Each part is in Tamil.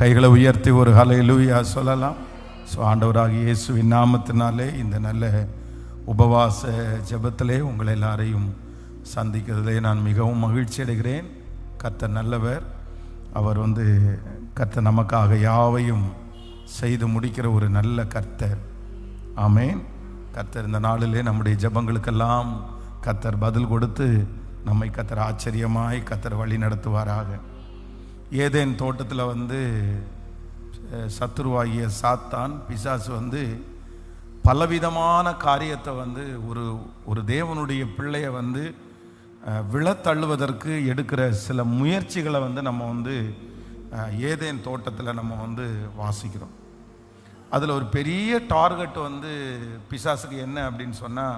கைகளை உயர்த்தி ஒரு ஹல்லேலூயா சொல்லலாம். ஸோ ஆண்டவராகிய இயேசுவின் நாமத்தினாலே இந்த நல்ல உபவாச ஜெபத்திலே உங்களை எல்லாரையும் சந்திக்கிறதுலே நான் மிகவும் மகிழ்ச்சி அடைகிறேன். கர்த்தர் நல்லவர். அவர் கர்த்தர் நமக்காக யாவையும் செய்து முடிக்கிற ஒரு நல்ல கர்த்தர். ஆமேன். கர்த்தர் இந்த நாளிலே நம்முடைய ஜெபங்களுக்கெல்லாம் கர்த்தர் பதில் கொடுத்து நம்மை கர்த்தர் ஆச்சரியமாய் கர்த்தர் வழி நடத்துவாராக. ஏதேன் தோட்டத்தில் சத்துருவாகிய சாத்தான் பிசாசு பலவிதமான காரியத்தை ஒரு தேவனுடைய பிள்ளையை விழத்தள்ளுவதற்கு எடுக்கிற சில முயற்சிகளை நம்ம ஏதேன் தோட்டத்தில் நம்ம வாசிக்கிறோம். அதில் ஒரு பெரிய டார்கெட் பிசாசுக்கு என்ன அப்படின்னு சொன்னால்,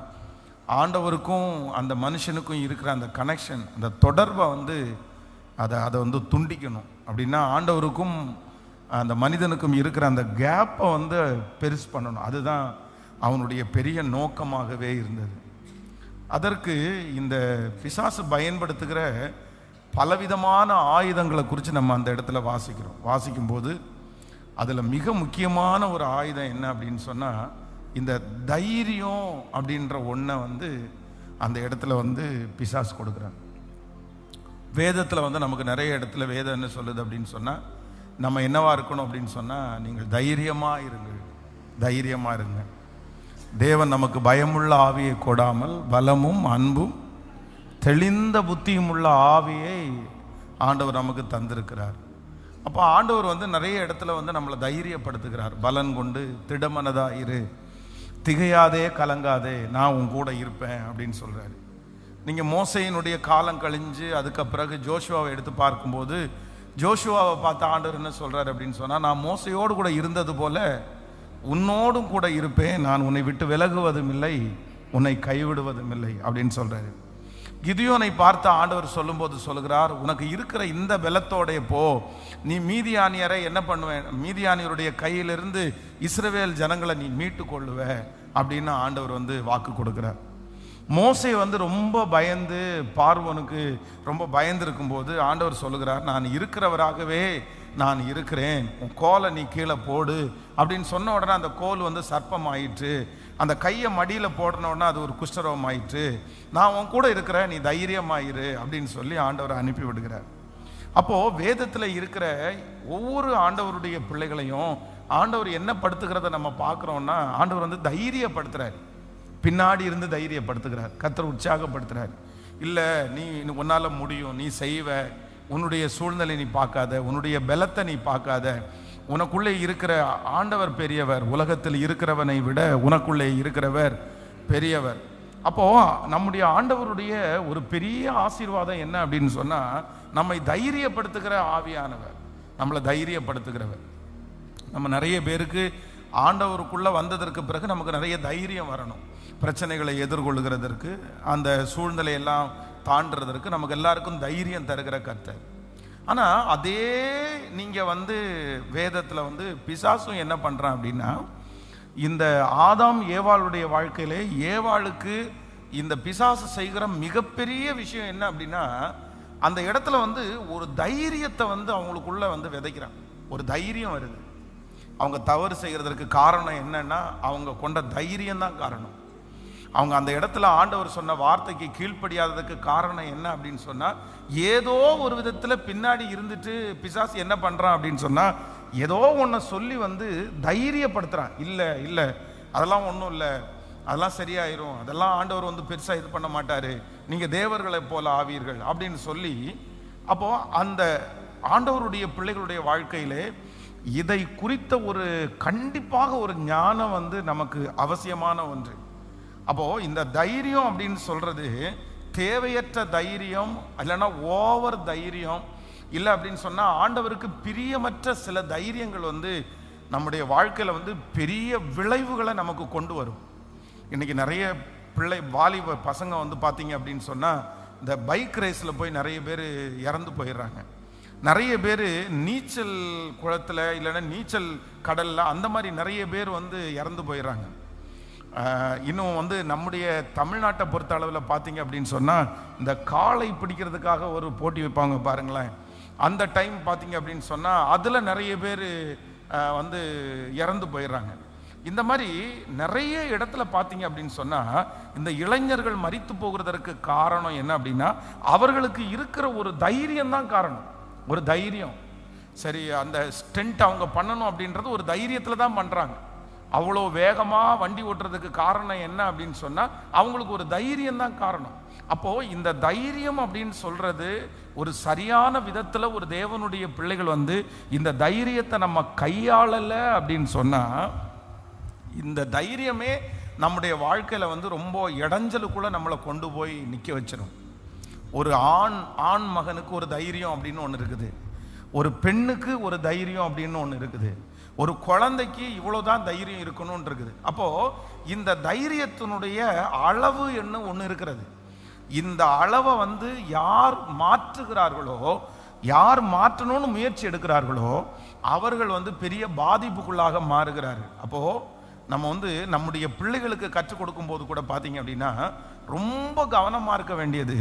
ஆண்டவருக்கும் அந்த மனுஷனுக்கும் இருக்கிற அந்த கனெக்ஷன், அந்த தொடர்பை அதை துண்டிக்கணும். அப்படின்னா ஆண்டவருக்கும் அந்த மனிதனுக்கும் இருக்கிற அந்த கேப்பை பெருசு பண்ணணும். அதுதான் அவனுடைய பெரிய நோக்கமாகவே இருந்தது. அதற்கு இந்த பிசாசு பயன்படுத்துகிற பலவிதமான ஆயுதங்களை குறித்து நம்ம அந்த இடத்துல வாசிக்கும்போது அதில் மிக முக்கியமான ஒரு ஆயுதம் என்ன அப்படின்னு சொன்னால், இந்த தைரியம் அப்படின்ற ஒன்றை அந்த இடத்துல பிசாசு கொடுக்குறாங்க. வேதத்தில் நமக்கு நிறைய இடத்துல வேதம் என்ன சொல்லுது அப்படின்னு சொன்னால், நம்ம என்னவா இருக்கணும் அப்படின்னு சொன்னால், நீங்கள் தைரியமாக இருங்க. தேவன் நமக்கு பயமுள்ள ஆவியை கொடாமல் பலமும் அன்பும் தெளிந்த புத்தியும் உள்ள ஆவியை ஆண்டவர் நமக்கு தந்திருக்கிறார். அப்போ ஆண்டவர் நிறைய இடத்துல நம்மளை தைரியப்படுத்துகிறார். பலன் கொண்டு திடமனதா இரு, திகையாதே கலங்காதே, நான் உன் கூட இருப்பேன் அப்படின்னு சொல்கிறாரு. நீங்கள் மோசையினுடைய காலம் கழிஞ்சு அதுக்கு பிறகு ஜோஷுவாவை எடுத்து பார்க்கும்போது, ஜோஷுவாவை பார்த்து ஆண்டவர் என்ன சொல்கிறார் அப்படின்னு சொன்னால், நான் மோசையோடு கூட இருந்தது போல உன்னோடும் கூட இருப்பேன், நான் உன்னை விட்டு விலகுவதும் இல்லை, உன்னை கைவிடுவதும் இல்லை அப்படின்னு சொல்கிறாரு. கிதியோனை பார்த்து ஆண்டவர் சொல்லும்போது சொல்லுகிறார், உனக்கு இருக்கிற இந்த பலத்தோடைய போ, நீ மீதியானியரை என்ன பண்ணுவேன், மீதியானியருடைய கையிலிருந்து இஸ்ரவேல் ஜனங்களை நீ மீட்டு கொள்ளுவ அப்படின்னு ஆண்டவர் வாக்கு கொடுக்குறார். மோசே ரொம்ப பயந்து, பார்வோனுக்கு ரொம்ப பயந்து இருக்கும்போது ஆண்டவர் சொல்லுகிறார், நான் இருக்கிறவராகவே நான் இருக்கிறேன், உன் கோலை நீ கீழே போடு அப்படின்னு சொன்ன உடனே அந்த கோல் சர்ப்பம் ஆயிற்று. அந்த கையை மடியில் போடுற உடனே அது ஒரு குஷ்டரோகம் ஆயிற்று. நான் உன் கூட இருக்கிறேன், நீ தைரியமாயிரு அப்படின்னு சொல்லி ஆண்டவர் அனுப்பி விடுகிறார். அப்போது வேதத்தில் இருக்கிற ஒவ்வொரு ஆண்டவருடைய பிள்ளைகளையும் ஆண்டவர் என்ன படுத்துகிறத நம்ம பார்க்குறோன்னா, ஆண்டவர் தைரியப்படுத்துகிறார். பின்னாடி இருந்து தைரியப்படுத்துகிறார், கர்த்தர் உற்சாகப்படுத்துகிறார். இல்லை நீ உன்னால் முடியும், நீ செய்வ, உன்னுடைய சூழ்நிலை நீ பார்க்காத, உன்னுடைய பலத்தை நீ பார்க்காத, உனக்குள்ளே இருக்கிற ஆண்டவர் பெரியவர், உலகத்தில் இருக்கிறவனை விட உனக்குள்ளே இருக்கிறவர் பெரியவர். அப்போது நம்முடைய ஆண்டவருடைய ஒரு பெரிய ஆசீர்வாதம் என்ன அப்படின்னு சொன்னால், நம்மை தைரியப்படுத்துகிற ஆவியானவர், நம்மளை தைரியப்படுத்துகிறவர். நம்ம நிறைய பேருக்கு ஆண்டவருக்குள்ளே வந்ததற்கு பிறகு நமக்கு நிறைய தைரியம் வரணும். பிரச்சனைகளை எதிர்கொள்கிறதற்கு, அந்த சூழ்நிலையெல்லாம் தாண்டுறதற்கு நமக்கு எல்லாருக்கும் தைரியம் தருகிற கர்த்தர். ஆனால் அதே நீங்கள் வேதத்தில் பிசாசும் என்ன பண்ணுறான் அப்படின்னா, இந்த ஆதாம் ஏவாளுடைய வாழ்க்கையிலே ஏவாளுக்கு இந்த பிசாசு செய்கிற மிகப்பெரிய விஷயம் என்ன அப்படின்னா, அந்த இடத்துல ஒரு தைரியத்தை அவங்களுக்குள்ள விதைக்கிறான். ஒரு தைரியம் வருது. அவங்க தவறு செய்கிறதற்கு காரணம் என்னன்னா, அவங்க கொண்ட தைரியம் தான் காரணம். அவங்க அந்த இடத்துல ஆண்டவர் சொன்ன வார்த்தைக்கு கீழ்ப்படியாததுக்கு காரணம் என்ன அப்படின்னு சொன்னால், ஏதோ ஒரு விதத்தில் பின்னாடி இருந்துட்டு பிசாசு என்ன பண்ணுறான் அப்படின்னு சொன்னால், ஏதோ ஒன்றை சொல்லி தைரியப்படுத்துகிறான். இல்லை அதெல்லாம் ஒன்றும் இல்லை, அதெல்லாம் சரியாயிரும், அதெல்லாம் ஆண்டவர் பெருசாக இது பண்ண மாட்டார், நீங்கள் தேவர்களை போல ஆவீர்கள் அப்படின்னு சொல்லி, அப்போது அந்த ஆண்டவருடைய பிள்ளைகளுடைய வாழ்க்கையிலே இதை குறித்த ஒரு கண்டிப்பாக ஒரு ஞானம் நமக்கு அவசியமான ஒன்று. அப்போது இந்த தைரியம் அப்படின்னு சொல்கிறது தேவையற்ற தைரியம், இல்லைன்னா ஓவர் தைரியம் இல்லை அப்படின்னு சொன்னால், ஆண்டவருக்கு பிரியமற்ற சில தைரியங்கள் நம்முடைய வாழ்க்கையில் பெரிய விளைவுகளை நமக்கு கொண்டு வரும். இன்றைக்கி நிறைய வாலிப பசங்க பார்த்தீங்க அப்படின்னு சொன்னால், இந்த பைக் ரேஸில் போய் நிறைய பேர் இறந்து போயிடுறாங்க. நிறைய பேர் நீச்சல் குளத்தில் இல்லைன்னா நீச்சல் கடலில் அந்த மாதிரி நிறைய பேர் இறந்து போயிடுறாங்க. இன்னும் நம்முடைய தமிழ்நாட்டை பொறுத்த அளவில் பார்த்தீங்க அப்படின்னு சொன்னால், இந்த காளை பிடிக்கிறதுக்காக ஒரு போட்டி வைப்பாங்க பாருங்களேன். அந்த டைம் பார்த்தீங்க அப்படின்னு சொன்னால் அதில் நிறைய பேர் வந்து இறந்து போயிடுறாங்க. இந்த மாதிரி நிறைய இடத்துல பார்த்தீங்க அப்படின்னு சொன்னால் இந்த இளைஞர்கள் மரித்து போகிறதற்கு காரணம் என்ன அப்படின்னா அவர்களுக்கு இருக்கிற ஒரு தைரியம் தான் காரணம். ஒரு தைரியம். சரி, அந்த ஸ்டெண்ட் அவங்க பண்ணணும் அப்படின்றது ஒரு தைரியத்தில் தான் பண்ணுறாங்க. அவ்வளோ வேகமாக வண்டி ஓட்டுறதுக்கு காரணம் என்ன அப்படின்னு சொன்னால் அவங்களுக்கு ஒரு தைரியம் தான் காரணம். அப்போது இந்த தைரியம் அப்படின்னு சொல்கிறது ஒரு சரியான விதத்தில் ஒரு தேவனுடைய பிள்ளைகள் வந்து இந்த தைரியத்தை நம்ம கையாளலை அப்படின்னு சொன்னால் இந்த தைரியமே நம்முடைய வாழ்க்கையில் வந்து ரொம்ப இடைஞ்சலுக்குள்ளே நம்மளை கொண்டு போய் நிற்க வச்சிடும். ஒரு ஆண் மகனுக்கு ஒரு தைரியம் அப்படின்னு ஒன்று இருக்குது, ஒரு பெண்ணுக்கு ஒரு தைரியம் அப்படின்னு ஒன்று இருக்குது, ஒரு குழந்தைக்கு இவ்வளோதான் தைரியம் இருக்கணும்னு இருக்குது. அப்போது இந்த தைரியத்தினுடைய அளவு என்ன ஒன்று இருக்கிறது. இந்த அளவை வந்து யார் மாற்றுகிறார்களோ, யார் மாற்றணும்னு முயற்சி எடுக்கிறார்களோ அவர்கள் வந்து பெரிய பாதிப்புக்குள்ளாக மாறுகிறார்கள். அப்போது நம்ம வந்து நம்முடைய பிள்ளைகளுக்கு கற்றுக் கொடுக்கும் போது கூட பார்த்தீங்க அப்படின்னா ரொம்ப கவனமாக இருக்க வேண்டியது,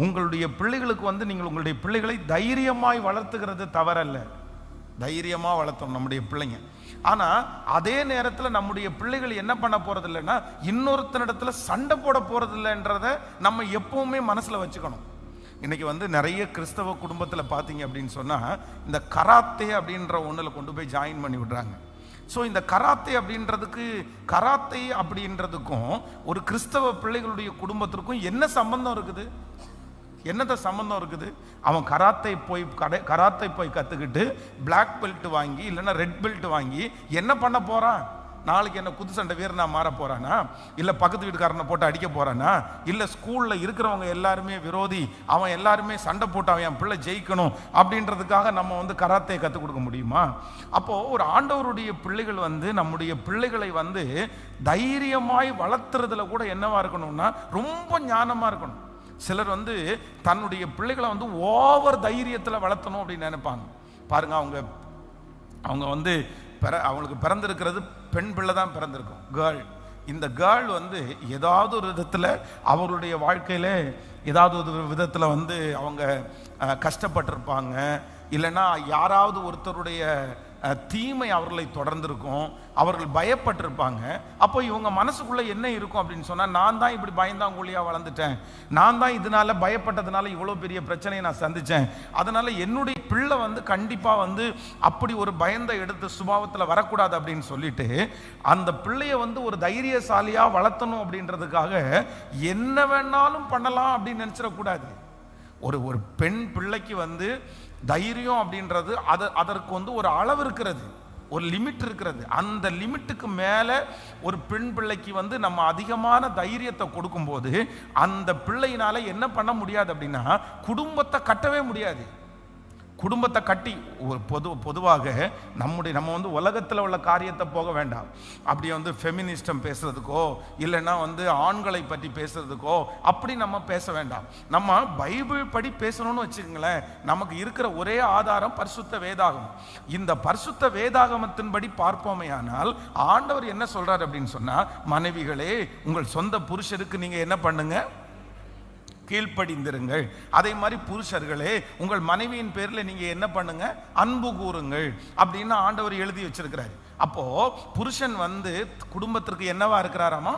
உங்களுடைய பிள்ளைகளுக்கு வந்து நீங்கள் உங்களுடைய பிள்ளைகளை தைரியமாய் வளர்த்துக்கிறது தவறல்ல. தைரியமாக வளர்த்தோம் நம்முடைய பிள்ளைங்க. ஆனால் அதே நேரத்தில் நம்முடைய பிள்ளைகள் என்ன பண்ண போகிறது இல்லைன்னா இன்னொருத்தனிடத்துல சண்டை போட போகிறது இல்லைன்றதை நம்ம எப்பவுமே மனசில் வச்சுக்கணும். இன்னைக்கு வந்து நிறைய கிறிஸ்தவ குடும்பத்தில் பார்த்தீங்க அப்படின்னு சொன்னால் இந்த கராத்தே அப்படின்ற ஒன்றில் கொண்டு போய் ஜாயின் பண்ணி விடுறாங்க. ஸோ இந்த கராத்தே அப்படின்றதுக்கும் ஒரு கிறிஸ்தவ பிள்ளைகளுடைய குடும்பத்திற்கும் என்ன சம்பந்தம் இருக்குது? என்னத்த சம்பந்தம் இருக்குது? அவன் கராத்தை போய் கற்றுக்கிட்டு பிளாக் பெல்ட் வாங்கி இல்லைன்னா ரெட் பெல்ட் வாங்கி என்ன பண்ண போகிறான்? நாளைக்கு என்ன குத்து சண்டை வீரனா மாற போறானா? இல்லை பக்கத்து வீட்டுக்காரனை போட்டு அடிக்க போறானா? இல்லை ஸ்கூலில் இருக்கிறவங்க எல்லாருமே விரோதி, அவன் எல்லாருமே சண்டை போட்டு அவன் என் பிள்ளை ஜெயிக்கணும் அப்படின்றதுக்காக நம்ம வந்து கராத்தே கற்றுக் கொடுக்க முடியுமா? அப்போது ஒரு ஆண்டவருடைய பிள்ளைகள் வந்து நம்முடைய பிள்ளைகளை வந்து தைரியமாய் வளர்த்துறதுல கூட என்னவா இருக்கணும்னா ரொம்ப ஞானமாக இருக்கணும். சிலர் வந்து தன்னுடைய பிள்ளைகளை வந்து ஓவர் தைரியத்தில் வளர்த்தணும் அப்படின்னு நினைப்பாங்க. பாருங்க, அவங்க வந்து அவங்களுக்கு பிறந்திருக்கிறது பெண் பிள்ளை தான் பிறந்திருக்கும், கேர்ள். இந்த கேர்ள் வந்து ஏதாவது ஒரு விதத்தில் அவருடைய வாழ்க்கையில் ஏதாவது ஒரு விதத்தில் வந்து அவங்க கஷ்டப்பட்டிருப்பாங்க, இல்லைன்னா யாராவது ஒருத்தருடைய தீமை அவர்களை தொடர்ந்திருக்கும், அவர்கள் பயப்பட்டிருப்பாங்க. அப்போ இவங்க மனசுக்குள்ளே என்ன இருக்கும் அப்படின்னு சொன்னால், நான் தான் இப்படி பயந்தாங்குழியாக வளர்ந்துட்டேன், நான் தான் இதனால பயப்பட்டதுனால இவ்வளோ பெரிய பிரச்சனையை நான் சந்தித்தேன், அதனால் என்னுடைய பிள்ளை வந்து கண்டிப்பாக வந்து அப்படி ஒரு பயந்த எடுத்த சுபாவத்தில் வரக்கூடாது அப்படின்னு சொல்லிட்டு அந்த பிள்ளையை வந்து ஒரு தைரியசாலியாக வளர்த்தணும் அப்படின்றதுக்காக என்ன வேணாலும் பண்ணலாம் அப்படின்னு நினச்சிடக்கூடாது. ஒரு பெண் பிள்ளைக்கு வந்து தைரியம் அப்படின்றது அதற்கு வந்து ஒரு அளவு இருக்கிறது, ஒரு லிமிட் இருக்கிறது. அந்த லிமிட்டுக்கு மேலே ஒரு பெண் பிள்ளைக்கு வந்து நம்ம அதிகமான தைரியத்தை கொடுக்கும்போது அந்த பிள்ளையினால என்ன பண்ண முடியாது அப்படின்னா குடும்பத்தை கட்டவே முடியாது. குடும்பத்தை கட்டி பொதுவாக நம்ம வந்து உலகத்தில் உள்ள காரியத்தை போக வேண்டாம். அப்படி வந்து ஃபெமினிஸ்டம் பேசுறதுக்கோ இல்லைன்னா வந்து ஆண்களை பற்றி பேசுறதுக்கோ அப்படி நம்ம பேச வேண்டாம். நம்ம பைபிள் படி பேசணும்னு வச்சுக்கோங்களேன். நமக்கு இருக்கிற ஒரே ஆதாரம் பரிசுத்த வேதாகமம். இந்த பரிசுத்த வேதாகமத்தின்படி பார்ப்போமே ஆனால் ஆண்டவர் என்ன சொல்றார் அப்படின்னு சொன்னா, மனைவிகளே உங்கள் சொந்த புருஷருக்கு நீங்க என்ன பண்ணுங்க, கீழ்ப்படிந்திருங்கள். அதே மாதிரி புருஷர்களே உங்கள் மனைவியின் பேரில் நீங்க என்ன பண்ணுங்க, அன்பு கூறுங்கள் அப்படின்னு ஆண்டவர் எழுதி வச்சிருக்கிறார். அப்போ புருஷன் வந்து குடும்பத்திற்கு என்னவா இருக்கிறாராமா,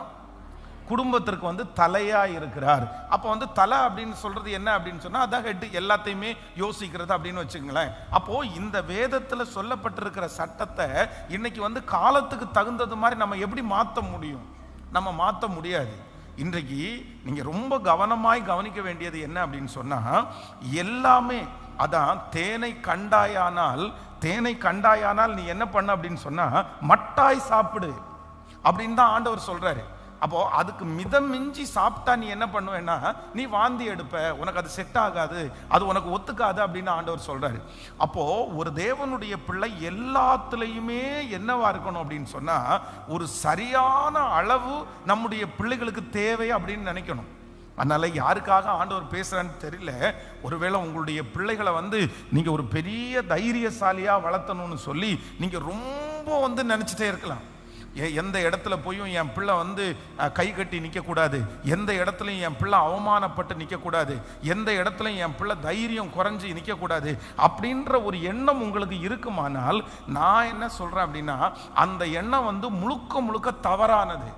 குடும்பத்திற்கு வந்து தலையா இருக்கிறார். அப்போ வந்து தலை அப்படின்னு சொல்றது என்ன அப்படின்னு சொன்னா அதான் ஹெட், எல்லாத்தையுமே யோசிக்கிறது அப்படின்னு வச்சுக்கங்களேன். அப்போ இந்த வேதத்தில் சொல்லப்பட்டிருக்கிற சட்டத்தை இன்னைக்கு வந்து காலத்துக்கு தகுந்தது மாதிரி நம்ம எப்படி மாற்ற முடியும்? நம்ம மாற்ற முடியாது. இன்றைக்கு நீங்க ரொம்ப கவனமாய் கவனிக்க வேண்டியது என்ன அப்படின்னு சொன்னா, எல்லாமே அதான் தேனை கண்டாயானால் நீ என்ன பண்ண அப்படின்னு சொன்னா மட்டாய் சாப்பிடு அப்படின்னு தான் ஆண்டவர் சொல்றாரு. அப்போ அதுக்கு மிதமிஞ்சி சாப்பிட்டா நீ என்ன பண்ணுவேன்னா நீ வாந்தி எடுப்ப, உனக்கு அது செட் ஆகாது, அது உனக்கு ஒத்துக்காது அப்படின்னு ஆண்டவர் சொல்றாரு. அப்போ ஒரு தேவனுடைய பிள்ளை எல்லாத்துலேயுமே என்னவா இருக்கணும் அப்படின்னு சொன்னா ஒரு சரியான அளவு நம்முடைய பிள்ளைகளுக்கு தேவை அப்படின்னு நினைக்கணும். அதனால யாருக்காக ஆண்டவர் பேசுறான்னு தெரியல, ஒருவேளை உங்களுடைய பிள்ளைகளை வந்து நீங்க ஒரு பெரிய தைரியசாலியா வளர்த்தணும்னு சொல்லி நீங்க ரொம்ப வந்து நினைச்சிட்டே இருக்கலாம். எந்த இடத்துல போயும் என் பிள்ளை வந்து கை கட்டி நிற்கக்கூடாது, எந்த இடத்துலையும் என் பிள்ளை அவமானப்பட்டு நிற்கக்கூடாது, எந்த இடத்துலையும் என் பிள்ளை தைரியம் குறைஞ்சி நிற்கக்கூடாது அப்படின்ற ஒரு எண்ணம் உங்களுக்கு இருக்குமானால் நான் என்ன சொல்கிறேன் அப்படின்னா, அந்த எண்ணம் வந்து முழுக்க முழுக்க தவறானது.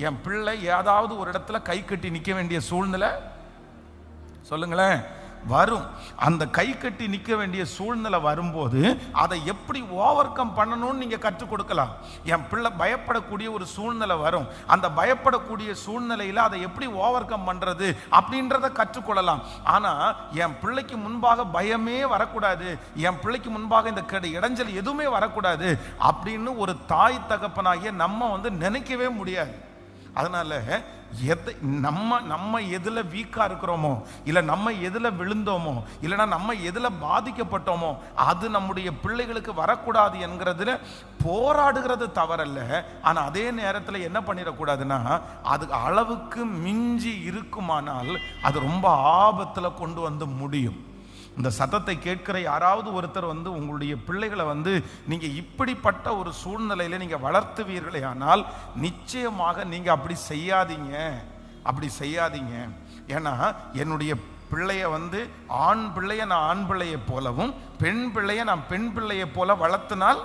என் பிள்ளை ஏதாவது ஒரு இடத்துல கை கட்டி நிற்க வேண்டிய சூழ்நிலை சொல்லுங்களேன் வரும். அந்த கை கட்டி நிற்க வேண்டிய சூழ்நிலை வரும்போது அதை எப்படி ஓவர் கம் பண்ணணும்னு நீங்கள் கற்றுக் கொடுக்கலாம். என் பிள்ளை பயப்படக்கூடிய ஒரு சூழ்நிலை வரும், அந்த பயப்படக்கூடிய சூழ்நிலையில் அதை எப்படி ஓவர் கம் பண்ணுறது அப்படின்றத கற்றுக்கொள்ளலாம். ஆனால் என் பிள்ளைக்கு முன்பாக பயமே வரக்கூடாது, என் பிள்ளைக்கு முன்பாக இந்த இடைஞ்சல் எதுவுமே வரக்கூடாது அப்படின்னு ஒரு தாய் தகப்பனாகிய நம்ம வந்து நினைக்கவே முடியாது. அதனால நம்ம எதில் வீக்கா இருக்கிறோமோ, இல்லை நம்ம எதில் விழுந்தோமோ, இல்லைன்னா நம்ம எதில் பாதிக்கப்பட்டோமோ அது நம்முடைய பிள்ளைகளுக்கு வரக்கூடாது என்கிறதுல போராடுகிறது தவறல்ல. ஆனால் அதே நேரத்தில் என்ன பண்ணிடக்கூடாதுன்னா, அது அளவுக்கு மிஞ்சி இருக்குமானால் அது ரொம்ப ஆபத்தில் கொண்டு வந்து முடியும். இந்த சத்தத்தை கேட்கிற யாராவது ஒருத்தர் வந்து உங்களுடைய பிள்ளைகளை வந்து நீங்கள் இப்படிப்பட்ட ஒரு சூழ்நிலையில் நீங்கள் வளர்த்துவீர்களே ஆனால் நிச்சயமாக நீங்கள் அப்படி செய்யாதீங்க. ஏன்னா என்னுடைய பிள்ளைய வந்து ஆண் பிள்ளைய நான் ஆண் பிள்ளையை போலவும் பெண் பிள்ளைய நான் பெண் பிள்ளையை போல வளர்த்தினால்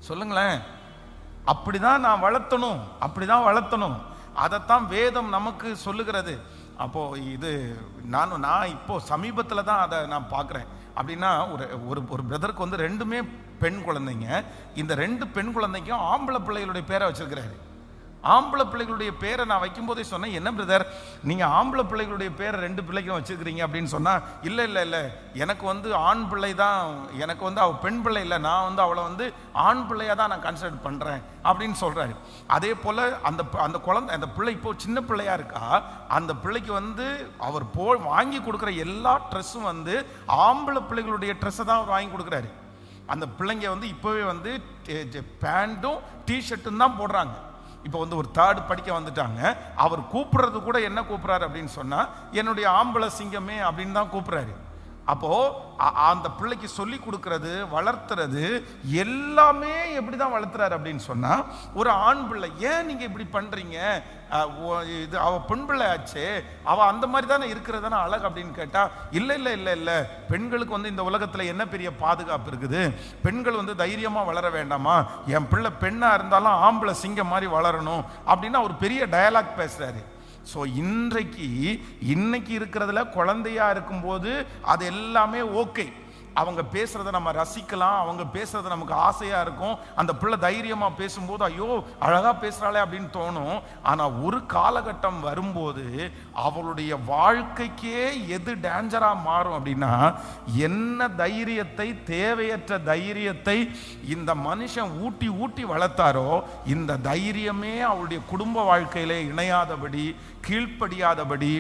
சொல்லுங்களேன், அப்படிதான் நான் வளர்த்தணும். அதைத்தான் வேதம் நமக்கு சொல்லுகிறது. அப்போ இது நான் இப்போ சமீபத்தில் தான் அதை நான் பார்க்குறேன். அப்படின்னா ஒரு பிரதருக்கு வந்து 2 பெண் குழந்தைங்க. இந்த 2 பெண் குழந்தைக்கும் ஆம்பளை பிள்ளைகளுடைய பேரை வச்சிருக்கிறாரு. ஆம்பளை பிள்ளைகளுடைய பேரை நான் வைக்கும்போதே சொன்னேன், என்ன பிரதர் நீங்கள் ஆம்பளை பிள்ளைகளுடைய பேரை 2 பிள்ளைக்கும் வச்சுருக்கிறீங்க அப்படின்னு சொன்னால், இல்லை எனக்கு வந்து ஆண் பிள்ளை தான், எனக்கு வந்து அவள் பெண் பிள்ளை இல்லை, நான் வந்து அவளை வந்து ஆண் பிள்ளையாக தான் நான் கன்சிடர் பண்ணுறேன் அப்படின்னு சொல்கிறாரு. அதே போல் அந்த குழந்தை அந்த பிள்ளை இப்போ சின்ன பிள்ளையாக இருக்கா, அந்த பிள்ளைக்கு வந்து அவர் வாங்கி கொடுக்குற எல்லா ட்ரெஸ்ஸும் வந்து ஆம்பளை பிள்ளைகளுடைய ட்ரெஸ்ஸை தான் அவர் வாங்கி கொடுக்குறாரு. அந்த பிள்ளைங்க வந்து இப்போவே வந்து பேண்ட்டும் டிஷர்ட்டும் தான் போடுறாங்க. இப்போ வந்து ஒரு 3rd படிக்க வந்துட்டாங்க. அவர் கூப்பிடுறது கூட என்ன கூப்பிட்றாரு அப்படின்னு சொன்னால், என்னுடைய ஆம்பளை சிங்கமே அப்படின்னு தான் கூப்பிட்றாரு. அப்போது அந்த பிள்ளைக்கு சொல்லி கொடுக்கறது வளர்த்துறது எல்லாமே எப்படி தான் வளர்த்துறாரு அப்படின்னு சொன்னால், ஒரு ஆண் பிள்ளை ஏன் நீங்கள் இப்படி பண்ணுறீங்க, இது அவள் பெண் பிள்ளை ஆச்சே, அவள் அந்த மாதிரி தானே இருக்கிறதானே அழகு அப்படின்னு கேட்டால், இல்லை பெண்களுக்கு வந்து இந்த உலகத்தில் என்ன பெரிய பாதுகாப்பு இருக்குது, பெண்கள் வந்து தைரியமாக வளர வேண்டாமா, என் பிள்ளை பெண்ணாக இருந்தாலும் ஆம்பளை சிங்கம் மாதிரி வளரணும் அப்படின்னு அவர் பெரிய டயலாக் பேசுகிறாரு. ஸோ இன்னைக்கு இருக்கிறதுல குழந்தையா இருக்கும்போது அது எல்லாமே ஓகே, அவங்க பேசுறத நம்ம ரசிக்கலாம், அவங்க பேசுறது நமக்கு ஆசையா இருக்கும், அந்த பிள்ளை தைரியமா பேசும்போது ஐயோ அழகா பேசுறாளே அப்படின்னு தோணும். ஆனா ஒரு காலகட்டம் வரும்போது அவளுடைய வாழ்க்கைக்கே எது டேஞ்சரா மாறும் அப்படின்னா, என்ன தைரியத்தை, தேவையற்ற தைரியத்தை இந்த மனுஷன் ஊட்டி வளர்த்தாரோ, இந்த தைரியமே அவளுடைய குடும்ப வாழ்க்கையிலே இணையாதபடி, கீழ்ப்படியாதபடி,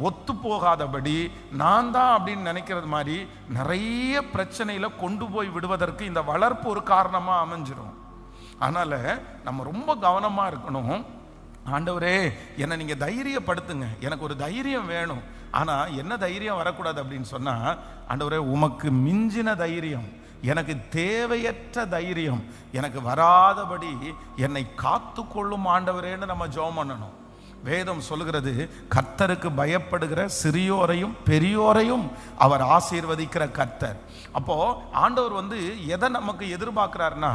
ஒத்து போகாதபடி, நான் தான் அப்படின்னு நினைக்கிறது மாதிரி நிறைய பிரச்சனையில கொண்டு போய் விடுவதற்கு இந்த வளர்ப்பு ஒரு காரணமா அமைஞ்சிடும். அதனால நம்ம ரொம்ப கவனமா இருக்கணும். ஆண்டவரே என்னை நீங்க தைரியப்படுத்துங்க, எனக்கு ஒரு தைரியம் வேணும். ஆனா என்ன தைரியம் வரக்கூடாது அப்படின்னு சொன்னா, ஆண்டவரே உமக்கு மிஞ்சின தைரியம், எனக்கு தேவையற்ற தைரியம் எனக்கு வராதபடி என்னை காத்து கொள்ளும் ஆண்டவரேன்னு நம்ம ஜெபம் பண்ணணும். வேதம் சொல்லுகிறது, கர்த்தருக்கு பயப்படுகிற சிறியோரையும் பெரியோரையும் அவர் ஆசீர்வதிக்கிற கர்த்தர். அப்போ ஆண்டவர் வந்து எதை நமக்கு எதிர்பார்க்கிறார்னா,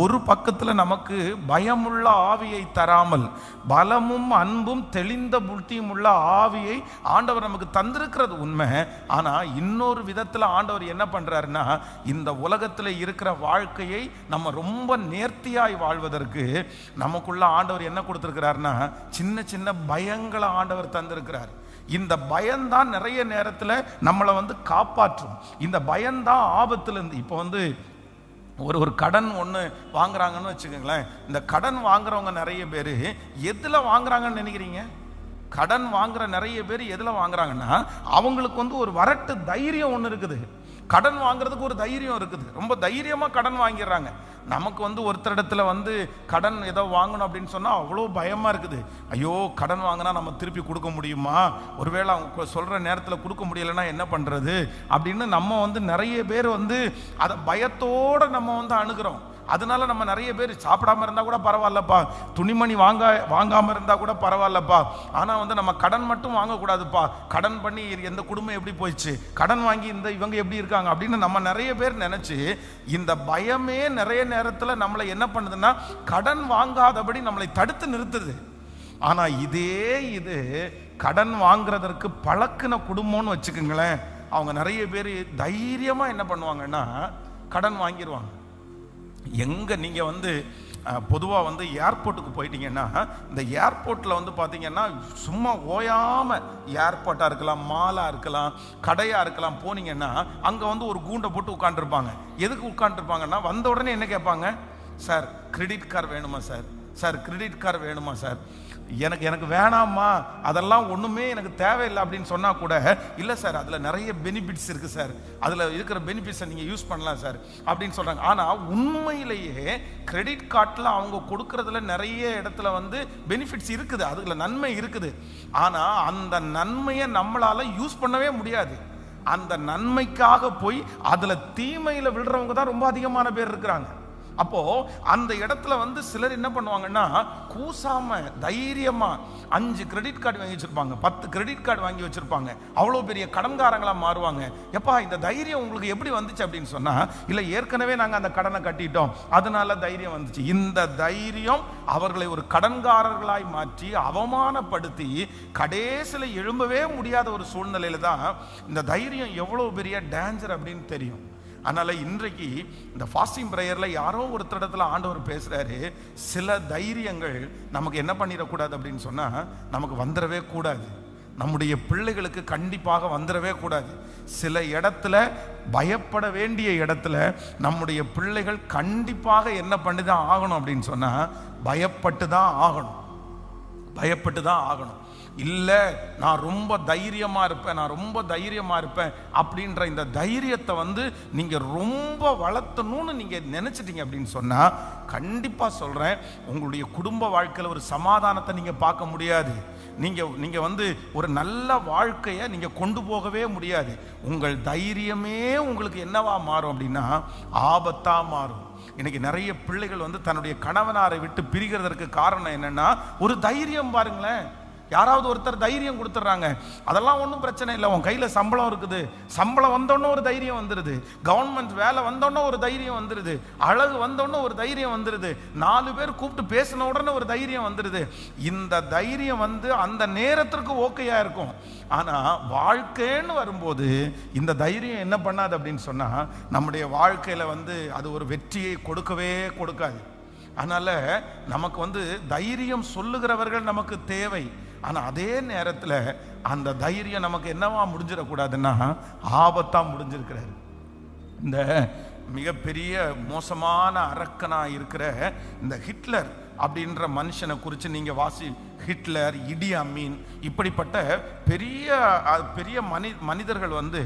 ஒரு பக்கத்தில் நமக்கு பயமுள்ள ஆவியை தராமல் பலமும் அன்பும் தெளிந்த புத்தியும் உள்ள ஆவியை ஆண்டவர் நமக்கு தந்திருக்கிறது உண்மை. ஆனால் இன்னொரு விதத்தில் ஆண்டவர் என்ன பண்றாருன்னா, இந்த உலகத்தில் இருக்கிற வாழ்க்கையை நம்ம ரொம்ப நேர்த்தியாய் வாழ்வதற்கு நமக்குள்ள ஆண்டவர் என்ன கொடுத்திருக்கிறார்னா, சின்ன சின்ன பயங்களை ஆண்டவர் தந்திருக்கிறார். இந்த பயம்தான் நிறைய நேரத்தில் நம்மளை வந்து காப்பாற்றும். இந்த பயம்தான் ஆபத்திலிருந்து. இப்போ வந்து ஒரு கடன் ஒன்று வாங்குறாங்கன்னு வச்சுக்கோங்களேன். இந்த கடன் வாங்குறவங்க நிறைய பேர் எதில் வாங்குறாங்கன்னு நினைக்கிறீங்க? கடன் வாங்குற நிறைய பேர் எதில் வாங்குறாங்கன்னா, அவங்களுக்கு வந்து ஒரு வரட்டு தைரியம் ஒன்று இருக்குது, கடன் வாங்குறதுக்கு ஒரு தைரியம் இருக்குது, ரொம்ப தைரியமாக கடன் வாங்கிடுறாங்க. நமக்கு வந்து ஒருத்தரிடத்துல வந்து கடன் ஏதோ வாங்கணும் அப்படின்னு சொன்னால் அவ்வளோ பயமாக இருக்குது. ஐயோ கடன் வாங்கினா நம்ம திருப்பி கொடுக்க முடியுமா, ஒருவேளை அவங்க சொல்கிற நேரத்தில் கொடுக்க முடியலைன்னா என்ன பண்ணுறது அப்படின்னு நம்ம வந்து நிறைய பேர் வந்து அதை பயத்தோடு நம்ம வந்து அணுகிறோம். அதனால நம்ம நிறைய பேர் சாப்பிடாம இருந்தா கூட பரவாயில்லப்பா, துணிமணி வாங்காம இருந்தா கூட பரவாயில்லப்பா, ஆனா வந்து நம்ம கடன் மட்டும் வாங்கக்கூடாதுப்பா, கடன் பண்ணி எந்த குடும்பம் எப்படி போயிடுச்சு, கடன் வாங்கி இவங்க எப்படி இருக்காங்க அப்படின்னு நம்ம நிறைய பேர் நினைச்சு இந்த பயமே நிறைய நேரத்தில் நம்மளை என்ன பண்ணுதுன்னா கடன் வாங்காதபடி நம்மளை தடுத்து நிறுத்துது. ஆனா இது கடன் வாங்குறதற்கு பழக்கின குடும்பம்னு வச்சுக்கோங்களேன், அவங்க நிறைய பேர் தைரியமா என்ன பண்ணுவாங்கன்னா கடன் வாங்கிடுவாங்க. எங்க நீங்க வந்து பொதுவாக வந்து ஏர்போர்ட்டுக்கு போயிட்டீங்கன்னா, இந்த ஏர்போர்ட்டில் வந்து பார்த்தீங்கன்னா சும்மா ஓயாமல் ஏர்போர்ட்டாக இருக்கலாம், மாலாக இருக்கலாம், கடையாக இருக்கலாம், போனீங்கன்னா அங்கே வந்து ஒரு கூண்டை போட்டு உட்காந்துருப்பாங்க. எதுக்கு உட்காந்துருப்பாங்கன்னா வந்த உடனே என்ன கேட்பாங்க, சார் கிரெடிட் கார்டு வேணுமா சார், சார் கிரெடிட் கார்டு வேணுமா சார், எனக்கு வேணாமா, அதெல்லாம் ஒன்றுமே எனக்கு தேவையில்லை அப்படின்னு சொன்னால் கூட, இல்லை சார் அதில் நிறைய பெனிஃபிட்ஸ் இருக்குது சார், அதில் இருக்கிற பெனிஃபிட்ஸை நீங்கள் யூஸ் பண்ணலாம் சார் அப்படின்னு சொல்கிறாங்க. ஆனால் உண்மையிலேயே கிரெடிட் கார்டில் அவங்க கொடுக்கறதுல நிறைய இடத்துல வந்து பெனிஃபிட்ஸ் இருக்குது, அதில் நன்மை இருக்குது. ஆனால் அந்த நன்மையை நம்மளால் யூஸ் பண்ணவே முடியாது. அந்த நன்மைக்காக போய் அதில் தீமையில் விழுறவங்க தான் ரொம்ப அதிகமான பேர் இருக்கிறாங்க. அப்போ அந்த இடத்துல வந்து சிலர் என்ன பண்ணுவாங்கன்னா கூசாம தைரியமா 5 கிரெடிட் கார்டு வாங்கி வச்சிருப்பாங்க, 10 கிரெடிட் கார்டு வாங்கி வச்சிருப்பாங்க, அவ்வளோ பெரிய கடன்காரங்களா மாறுவாங்க. எப்பா இந்த தைரியம் உங்களுக்கு எப்படி வந்துச்சு அப்படின்னு சொன்னா, இல்லை ஏற்கனவே நாங்கள் அந்த கடனை கட்டிட்டோம் அதனால தைரியம் வந்துச்சு. இந்த தைரியம் அவர்களை ஒரு கடன்காரர்களாய் மாற்றி அவமானப்படுத்தி கடைசியில் எழும்பவே முடியாத ஒரு சூழ்நிலையில தான் இந்த தைரியம் எவ்வளோ பெரிய டேஞ்சர் அப்படின்னு தெரியும். அதனால இன்றைக்கு இந்த ஃபாஸ்டிங் பிரேயர்ல யாரோ ஒருத்தரிடத்துல ஆண்டவர் பேசுறாரு, சில தைரியங்கள் நமக்கு என்ன பண்ணிடக்கூடாது அப்படின்னு சொன்னா நமக்கு வந்துடவே கூடாது, நம்முடைய பிள்ளைகளுக்கு கண்டிப்பாக வந்துடவே கூடாது. சில இடத்துல பயப்பட வேண்டிய இடத்துல நம்முடைய பிள்ளைகள் கண்டிப்பாக என்ன பண்ணிதான் ஆகணும் அப்படின்னு சொன்னா பயப்பட்டு தான் ஆகணும், பயப்பட்டு தான் ஆகணும். இல்லை நான் ரொம்ப தைரியமாக இருப்பேன், நான் ரொம்ப தைரியமாக இருப்பேன் அப்படின்ற இந்த தைரியத்தை வந்து நீங்கள் ரொம்ப வளர்த்தணும்னு நீங்கள் நினச்சிட்டீங்க அப்படின்னு சொன்னால் கண்டிப்பாக சொல்கிறேன், உங்களுடைய குடும்ப வாழ்க்கையில் ஒரு சமாதானத்தை நீங்கள் பார்க்க முடியாது. நீங்கள் வந்து ஒரு நல்ல வாழ்க்கையை நீங்கள் கொண்டு போகவே முடியாது. உங்கள் தைரியமே உங்களுக்கு என்னவா மாறும் அப்படின்னா ஆபத்தாக மாறும். இன்னைக்கு நிறைய பிள்ளைகள் வந்து தன்னுடைய கணவனாரை விட்டு பிரிகிறதற்கு காரணம் என்னன்னா ஒரு தைரியம். பாருங்களேன், யாராவது ஒருத்தர் தைரியம் கொடுத்துட்றாங்க, அதெல்லாம் ஒன்றும் பிரச்சனை இல்லை, உன் கையில் சம்பளம் இருக்குது, சம்பளம் வந்தோன்னே ஒரு தைரியம் வந்துடுது, கவர்மெண்ட் வேலை வந்தோன்னே ஒரு தைரியம் வந்துடுது, அழகு வந்தோன்னே ஒரு தைரியம் வந்துடுது, 4 பேர் கூப்பிட்டு பேசின உடனே ஒரு தைரியம் வந்துடுது. இந்த தைரியம் வந்து அந்த நேரத்திற்கு ஓகேயா இருக்கும். ஆனால் வாழ்க்கைன்னு வரும்போது இந்த தைரியம் என்ன பண்ணாது அப்படின்னு சொன்னால் நம்முடைய வாழ்க்கையில் வந்து அது ஒரு வெற்றியை கொடுக்கவே கொடுக்காது. அதனால் நமக்கு வந்து தைரியம் சொல்லுகிறவர்கள் நமக்கு தேவை. ஆனால் அதே நேரத்தில் அந்த தைரியம் நமக்கு என்னவா முடிஞ்சிடக்கூடாதுன்னா ஆபத்தாக முடிஞ்சிருக்கிறாரு. இந்த மிகப்பெரிய மோசமான அரக்கனாக இருக்கிற இந்த ஹிட்லர் அப்படின்ற மனுஷனை குறித்து நீங்கள் ஹிட்லர், இடி அமீன், இப்படிப்பட்ட பெரிய பெரிய மனிதர்கள் வந்து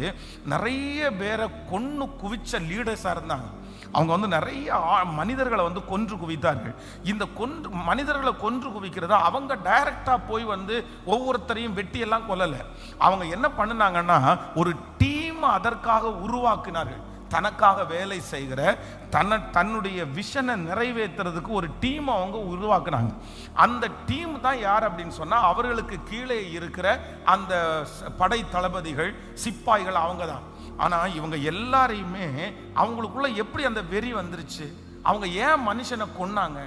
நிறைய பேரை கொன்று குவிச்ச லீடர்ஸாக இருந்தாங்க. அவங்க வந்து நிறைய மனிதர்களை வந்து கொன்று குவித்தார்கள். இந்த மனிதர்களை கொன்று குவிக்கிறத அவங்க டைரக்டா போய் வந்து ஒவ்வொருத்தரையும் வெட்டியெல்லாம் கொல்லலை. அவங்க என்ன பண்ணினாங்கன்னா ஒரு டீம் அதற்காக உருவாக்கினார்கள். தனக்காக வேலை செய்கிற தன்னுடைய விஷனை நிறைவேற்றுறதுக்கு ஒரு டீம் அவங்க உருவாக்குனாங்க. அந்த டீம் தான் யார் அப்படின்னு சொன்னா அவர்களுக்கு கீழே இருக்கிற அந்த படை தளபதிகள், சிப்பாய்கள், அவங்க தான். ஆனா இவங்க எல்லாரையுமே அவங்களுக்குள்ள எப்படி அந்த வெறி வந்துருச்சு, அவங்க ஏன் மனுஷனை கொன்னாங்க,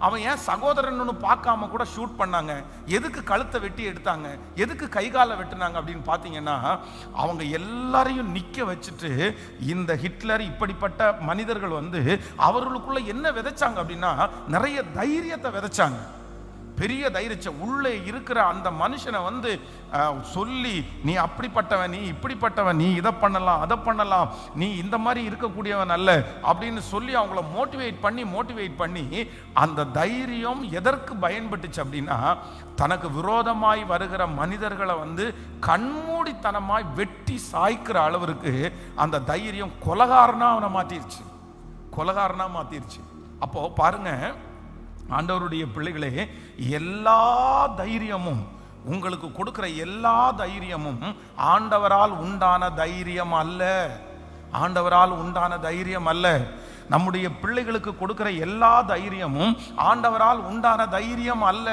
அவன் ஏன் சகோதரன்னு பார்க்காம கூட ஷூட் பண்ணாங்க, எதுக்கு கழுத்தை வெட்டி எடுத்தாங்க, எதுக்கு கை காலை வெட்டினாங்க அப்படின்னு பார்த்தீங்கன்னா அவங்க எல்லாரையும் நிற்க வச்சுட்டு இந்த ஹிட்லர் இப்படிப்பட்ட மனிதர்கள் வந்து அவர்களுக்குள்ள என்ன விதைச்சாங்க அப்படின்னா நிறைய தைரியத்தை விதைச்சாங்க. பெரிய தைரியம் உள்ளே இருக்கிற அந்த மனுஷனை வந்து சொல்லி நீ அப்படிப்பட்டவன், நீ இப்படிப்பட்டவன், நீ இதை பண்ணலாம், அதை பண்ணலாம், நீ இந்த மாதிரி இருக்கக்கூடியவன் அல்ல அப்படின்னு சொல்லி அவங்கள மோட்டிவேட் பண்ணி அந்த தைரியம் எதற்கு பயன்பட்டுச்சு அப்படின்னா தனக்கு விரோதமாய் வருகிற மனிதர்களை வந்து கண்மூடித்தனமாய் வெட்டி சாய்க்கிற அளவிற்கு அந்த தைரியம் கொலகாரனா அவனை மாத்திருச்சு. அப்போ பாருங்க ஆண்டவருடைய பிள்ளைகளே, எல்லா தைரியமும் உங்களுக்கு கொடுக்கிற எல்லா தைரியமும் ஆண்டவரால் உண்டான தைரியம் அல்ல, ஆண்டவரால் உண்டான தைரியம் அல்ல. நம்முடைய பிள்ளைகளுக்கு கொடுக்கிற எல்லா தைரியமும் ஆண்டவரால் உண்டான தைரியம் அல்ல.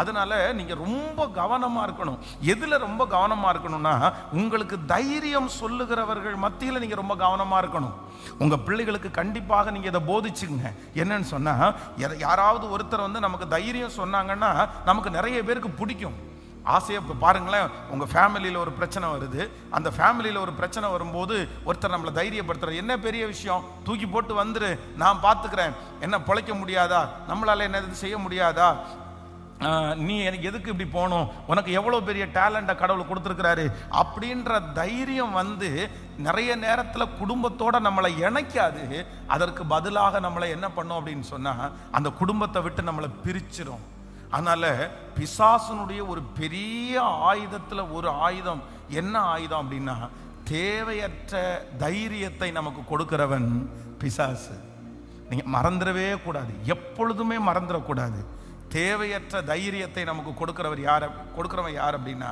அதனால நீங்க ரொம்ப கவனமா இருக்கணும். எதுல ரொம்ப கவனமா இருக்கணும்னா, உங்களுக்கு தைரியம் சொல்லுகிறவர்கள் மத்தியில நீங்க ரொம்ப கவனமா இருக்கணும். உங்க பிள்ளைகளுக்கு கண்டிப்பாக நீங்க இதை போதிச்சுங்க. என்னன்னு சொன்னா, யாராவது ஒருத்தர் வந்து நமக்கு தைரியம் சொன்னாங்கன்னா நமக்கு நிறைய பேருக்கு பிடிக்கும், ஆசையை. இப்போ பாருங்களேன், உங்கள் ஃபேமிலியில் ஒரு பிரச்சனை வருது. அந்த ஃபேமிலியில் ஒரு பிரச்சனை வரும்போது ஒருத்தர் நம்மளை தைரியப்படுத்துகிற, என்ன பெரிய விஷயம், தூக்கி போட்டு வந்துரு, நான் பார்த்துக்கிறேன், என்ன பிழைக்க முடியாதா, நம்மளால் என்ன இது செய்ய முடியாதா, நீ எனக்கு எதுக்கு இப்படி போகணும், உனக்கு எவ்வளோ பெரிய டேலண்ட்டை கடவுள் கொடுத்துருக்கிறாரு அப்படின்ற தைரியம் வந்து நிறைய நேரத்தில் குடும்பத்தோடு நம்மளை இணைக்காது. அதற்கு பதிலாக நம்மளை என்ன பண்ணோம் அப்படின்னு சொன்னால், அந்த குடும்பத்தை விட்டு நம்மளை பிரிச்சிடும். அதனால பிசாசுனுடைய ஒரு பெரிய ஆயுதத்தில் ஒரு ஆயுதம் என்ன ஆயுதம் அப்படின்னா, தேவையற்ற தைரியத்தை நமக்கு கொடுக்கிறவன் பிசாசு. நீங்க மறந்துடவே கூடாது, எப்பொழுதுமே மறந்துடக்கூடாது. தேவையற்ற தைரியத்தை நமக்கு கொடுக்கிறவன் யார் அப்படின்னா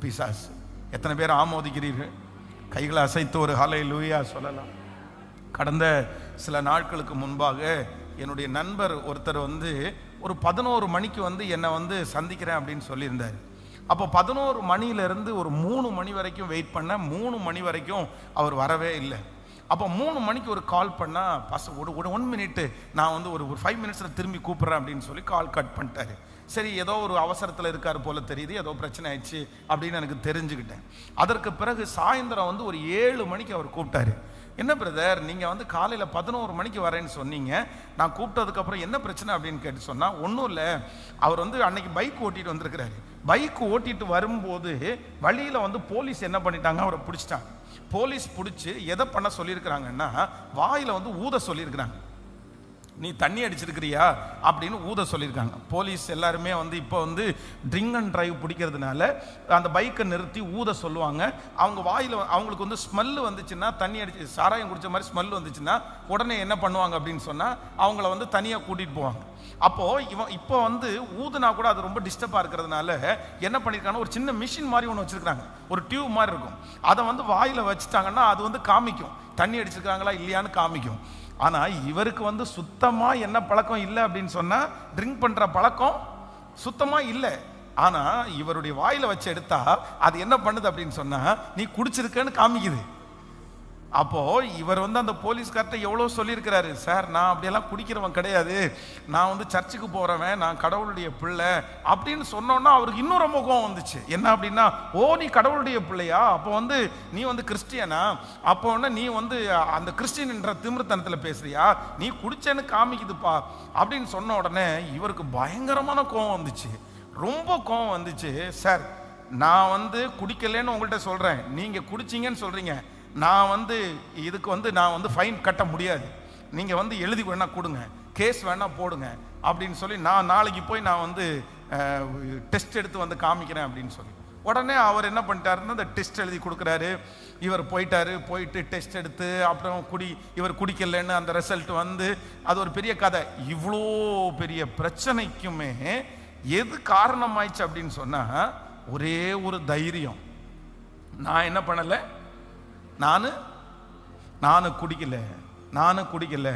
பிசாசு. எத்தனை பேர் ஆமோதிக்கிறீர்கள்? கைகளை அசைத்து ஒரு ஹல்லேலூயா சொல்லலாம். கடந்த சில நாட்களுக்கு முன்பாக என்னுடைய நண்பர் ஒருத்தர் வந்து ஒரு 11 மணிக்கு வந்து என்னை வந்து சந்திக்கிறேன் அப்படின்னு சொல்லியிருந்தார். அப்போ 11 மணியிலிருந்து ஒரு 3 மணி வரைக்கும் வெயிட் பண்ண, 3 மணி வரைக்கும் அவர் வரவே இல்லை. அப்போ 3 மணிக்கு ஒரு கால் பண்ணால், ஒரு 1 மினிட்டு, நான் வந்து ஒரு 5 மினிட்ஸில் திரும்பி கூப்பிட்றேன் அப்படின்னு சொல்லி கால் கட் பண்ணிட்டாரு. சரி, ஏதோ ஒரு அவசரத்தில் இருக்கார் போல தெரியுது, ஏதோ பிரச்சனை ஆயிடுச்சு அப்படின்னு எனக்கு தெரிஞ்சுக்கிட்டேன். அதற்கு பிறகு சாயந்தரம் வந்து ஒரு 7 மணிக்கு அவர் கூப்பிட்டாரு. என்ன பிரதர், நீங்கள் வந்து காலையில் 11 மணிக்கு வரேன்னு சொன்னீங்க, நான் கூப்பிட்டதுக்கப்புறம் என்ன பிரச்சனை அப்படின்னு கேட்டு சொன்னால், ஒன்றும் இல்லை, அவர் வந்து அன்னைக்கு பைக் ஓட்டிட்டு வந்திருக்கிறாரு. பைக் ஓட்டிட்டு வரும்போது வழியில் வந்து போலீஸ் என்ன பண்ணிட்டாங்க, அவரை பிடிச்சிட்டாங்க. போலீஸ் பிடிச்சி எதை பண்ண சொல்லியிருக்கிறாங்கன்னா, வாயில் வந்து ஊத சொல்லியிருக்கிறாங்க. நீ தண்ணி அடிச்சிருக்கிறியா அப்படின்னு ஊத சொல்லியிருக்காங்க. போலீஸ் எல்லாருமே வந்து இப்போ வந்து ட்ரிங்க் அண்ட் டிரைவ் பிடிக்கிறதுனால அந்த பைக்கை நிறுத்தி ஊத சொல்லுவாங்க. அவங்க வாயில் அவங்களுக்கு வந்து ஸ்மெல்லு வந்துச்சுன்னா, தண்ணி அடிச்சு சாராயம் குடிச்ச மாதிரி ஸ்மெல் வந்துச்சுன்னா உடனே என்ன பண்ணுவாங்க அப்படின்னு சொன்னால், அவங்கள வந்து தனியாக கூட்டிகிட்டு போவாங்க. அப்போது இப்போ வந்து ஊதுனா கூட அது ரொம்ப டிஸ்டர்பாக இருக்கிறதுனால என்ன பண்ணியிருக்காங்கன்னா, ஒரு சின்ன மிஷின் மாதிரி ஒன்று வச்சுருக்காங்க, ஒரு டியூப் மாதிரி இருக்கும். அதை வந்து வாயில் வச்சுட்டாங்கன்னா அது வந்து காமிக்கும், தண்ணி அடிச்சிருக்காங்களா இல்லையான்னு காமிக்கும். ஆனால் இவருக்கு வந்து சுத்தமாக என்ன பழக்கம் இல்லை அப்படின்னு சொன்னால், ட்ரிங்க் பண்ணுற பழக்கம் சுத்தமாக இல்லை. ஆனால் இவருடைய வாயில் வச்சு எடுத்தா அது என்ன பண்ணுது அப்படின்னு சொன்னால், நீ குடிச்சிருக்கன்னு காமிக்குது. அப்போது இவர் வந்து அந்த போலீஸ்கார்ட்ட எவ்வளோ சொல்லியிருக்கிறாரு, சார் நான் அப்படியெல்லாம் குடிக்கிறவன் கிடையாது, நான் வந்து சர்ச்சுக்கு போகிறவன், நான் கடவுளுடைய பிள்ளை அப்படின்னு சொன்னோன்னா அவருக்கு இன்னும் ரொம்ப கோவம் வந்துச்சு. என்ன அப்படின்னா, ஓ நீ கடவுளுடைய பிள்ளையா, அப்போ வந்து நீ வந்து கிறிஸ்டியனா, அப்போ ஒன்று நீ வந்து அந்த கிறிஸ்டியன்ன்ற திமிர்த்தனத்தில் பேசுறியா, நீ குடிச்சேன்னு காமிக்குதுப்பா அப்படின்னு சொன்ன உடனே இவருக்கு பயங்கரமான கோவம் வந்துச்சு, ரொம்ப கோவம் வந்துச்சு. சார் நான் வந்து குடிக்கலன்னு உங்கள்கிட்ட சொல்கிறேன், நீங்கள் குடிச்சிங்கன்னு சொல்கிறீங்க, நான் வந்து இதுக்கு வந்து நான் வந்து ஃபைன் கட்ட முடியாது, நீங்கள் வந்து எழுதி வேணா கொடுங்க, கேஸ் வேணா போடுங்க அப்படின்னு சொல்லி, நான் நாளைக்கு போய் நான் வந்து டெஸ்ட் எடுத்து வந்து காமிக்கிறேன் அப்படின்னு சொல்லி, உடனே அவர் என்ன பண்ணிட்டாருன்னா அந்த டெஸ்ட் எழுதி கொடுக்குறாரு. இவர் போயிட்டு டெஸ்ட் எடுத்து அப்புறம் இவர் குடிக்கலன்னு அந்த ரிசல்ட் வந்து அது ஒரு பெரிய கதை. இவ்வளோ பெரிய பிரச்சனைக்குமே எது காரணமாயிடுச்சு அப்படின்னு சொன்னால், ஒரே ஒரு தைரியம். நான் என்ன பண்ணலை, நானும் குடிக்கல.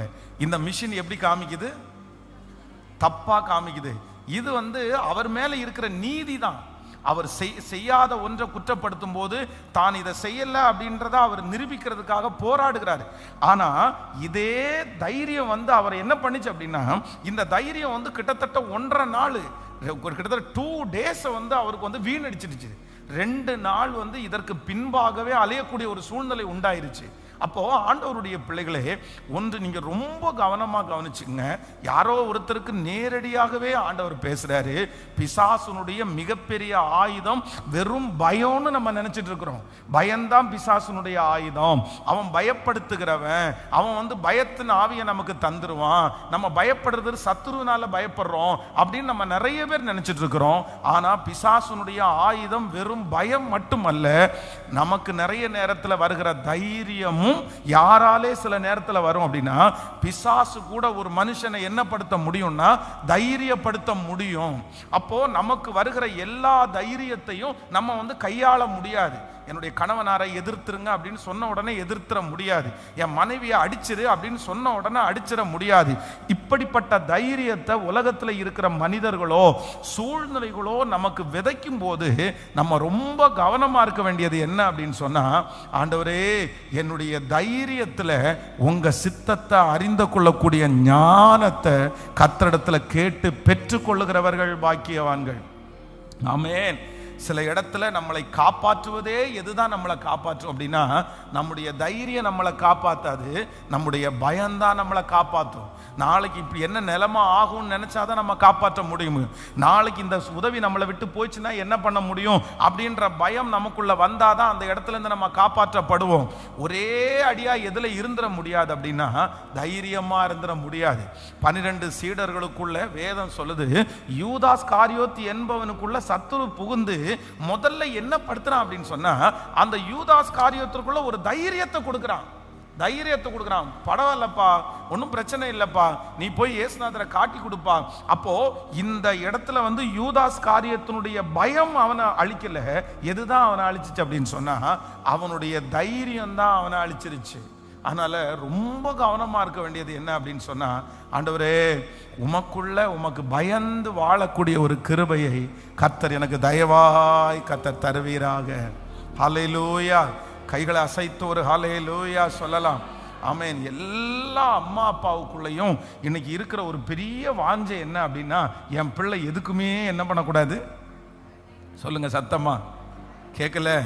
இந்த மிஷின் எப்படி காமிக்குது, தப்பா காமிக்குது. இது வந்து அவர் மேல இருக்கிற நீதி தான். அவர் செய்யாத ஒன்றை குற்றப்படுத்தும் போது தான் இதை செய்யல அப்படின்றத அவர் நிரூபிக்கிறதுக்காக போராடுகிறார். ஆனா இதே தைரியம் வந்து அவர் என்ன பண்ணிச்சு அப்படின்னா, இந்த தைரியம் வந்து கிட்டத்தட்ட 1.5 நாள், கிட்டத்தட்ட 2 days வந்து அவருக்கு வந்து வீணடிச்சிடுச்சு. 2 நாள் வந்து இதற்கு பின்பாகவே அலையக்கூடிய ஒரு சூழ்நிலை உண்டாயிருச்சு. அப்போ ஆண்டவருடைய பிள்ளைகளே, ஒன்று நீங்க ரொம்ப கவனமா கவனிச்சுங்க. யாரோ ஒருத்தருக்கு நேரடியாகவே ஆண்டவர் பேசுறாரு. பிசாசுனுடைய மிகப்பெரிய ஆயுதம் வெறும் பயம்னு நம்ம நினைச்சிட்டு இருக்கிறோம். பயம்தான் பிசாசுனுடைய ஆயுதம். அவன் பயப்படுத்துகிறவன், அவன் வந்து பயத்தின் ஆவியை நமக்கு தந்துருவான். நம்ம பயப்படுறது சத்துருனால பயப்படுறோம் அப்படின்னு நம்ம நிறைய பேர் நினைச்சிட்டு இருக்கிறோம். ஆனா பிசாசுனுடைய ஆயுதம் வெறும் பயம் மட்டுமல்ல, நமக்கு நிறைய நேரத்தில் வருகிற தைரியமும் தைரியமும் யாராலே சில நேரத்தில் வரும் அப்படின்னா, பிசாசு கூட ஒரு மனுஷனை என்னப்படுத்த முடியும்னா தைரியப்படுத்த முடியும். அப்போ நமக்கு வருகிற எல்லா தைரியத்தையும் நம்ம கையாள முடியாது. என்னுடைய கணவனாரை எதிர்த்துருங்க அப்படின்னு சொன்ன உடனே எதிர்த்திட முடியாது. என் மனைவியை அடிச்சிரு அப்படின்னு சொன்ன உடனே அடிச்சிட முடியாது. இப்படிப்பட்ட தைரியத்தை உலகத்தில் இருக்கிற மனிதர்களோ சூழ்நிலைகளோ நமக்கு விதைக்கும் போது நம்ம ரொம்ப கவனமா இருக்க வேண்டியது என்ன அப்படின்னு சொன்னா, ஆண்டவரே என்னுடைய தைரியத்தில் உங்க சித்தத்தை அறிந்து கொள்ளக்கூடிய ஞானத்தை கர்த்தரிடத்துல கேட்டு பெற்றுக்கொள்ளுகிறவர்கள் பாக்கியவான்கள். ஆமென். சில இடத்துல நம்மளை காப்பாற்றுவதே எதுதான் நம்மளை காப்பாற்றும் அப்படின்னா, நம்முடைய தைரியம் நம்மளை காப்பாற்றாது, நம்முடைய பயம்தான் நம்மளை காப்பாற்றும். நாளைக்கு இப்படி என்ன நிலைமை ஆகும்னு நினைச்சாதான் நம்ம காப்பாற்ற முடியும். நாளைக்கு இந்த உதவி நம்மளை விட்டு போச்சுன்னா என்ன பண்ண முடியும் அப்படின்ற பயம் நமக்குள்ள வந்தாதான் அந்த இடத்துல இருந்து நம்ம காப்பாற்றப்படுவோம். ஒரே அடியா எதுல இருந்துட முடியாது அப்படின்னா தைரியமா இருந்துட முடியாது. 12 சீடர்களுக்குள்ள வேதம் சொல்லுது, யூதாஸ் காரியோத் என்பவனுக்குள்ள சத்துரு புகுந்து முதல்ல என்ன படுத்துறான் அப்படின்னு சொன்னா, அந்த யூதாஸ் காரியத்திற்குள்ள ஒரு தைரியத்தை கொடுக்கிறான். பரவாயில்லப்பா, ஒன்றும் பிரச்சனை இல்லப்பா, நீ போய் இயேசுநாதரை காட்டி கொடுப்பா. அப்போ இந்த இடத்துல யூதாஸ் காரியத்தினுடைய பயம் அவனை அழிக்கல. எதுதான் அவனை அழிச்சிச்சு அப்படின்னு சொன்னா, அவனுடைய தைரியம் தான் அவனை அழிச்சிருச்சு. அதனால ரொம்ப கவனமா இருக்க வேண்டியது என்ன அப்படின்னு சொன்னா, ஆண்டவரே உமக்கு பயந்து வாழக்கூடிய ஒரு கிருபையை கர்த்தர் எனக்கு தயவாய் கர்த்தர் தருவீராக. ஹல்லேலூயா. கைகளை அசைத்து ஒரு ஹல்லேலூயா சொல்லலாம். ஆமென். எல்லா அம்மா அப்பாவுக்குள்ளேயும் இன்னைக்கு இருக்கிற ஒரு பெரிய வாஞ்சை என்ன அப்படின்னா, என் பிள்ளை எதுக்குமே என்ன பண்ணக்கூடாது, சொல்லுங்க சத்தமா கேட்கல,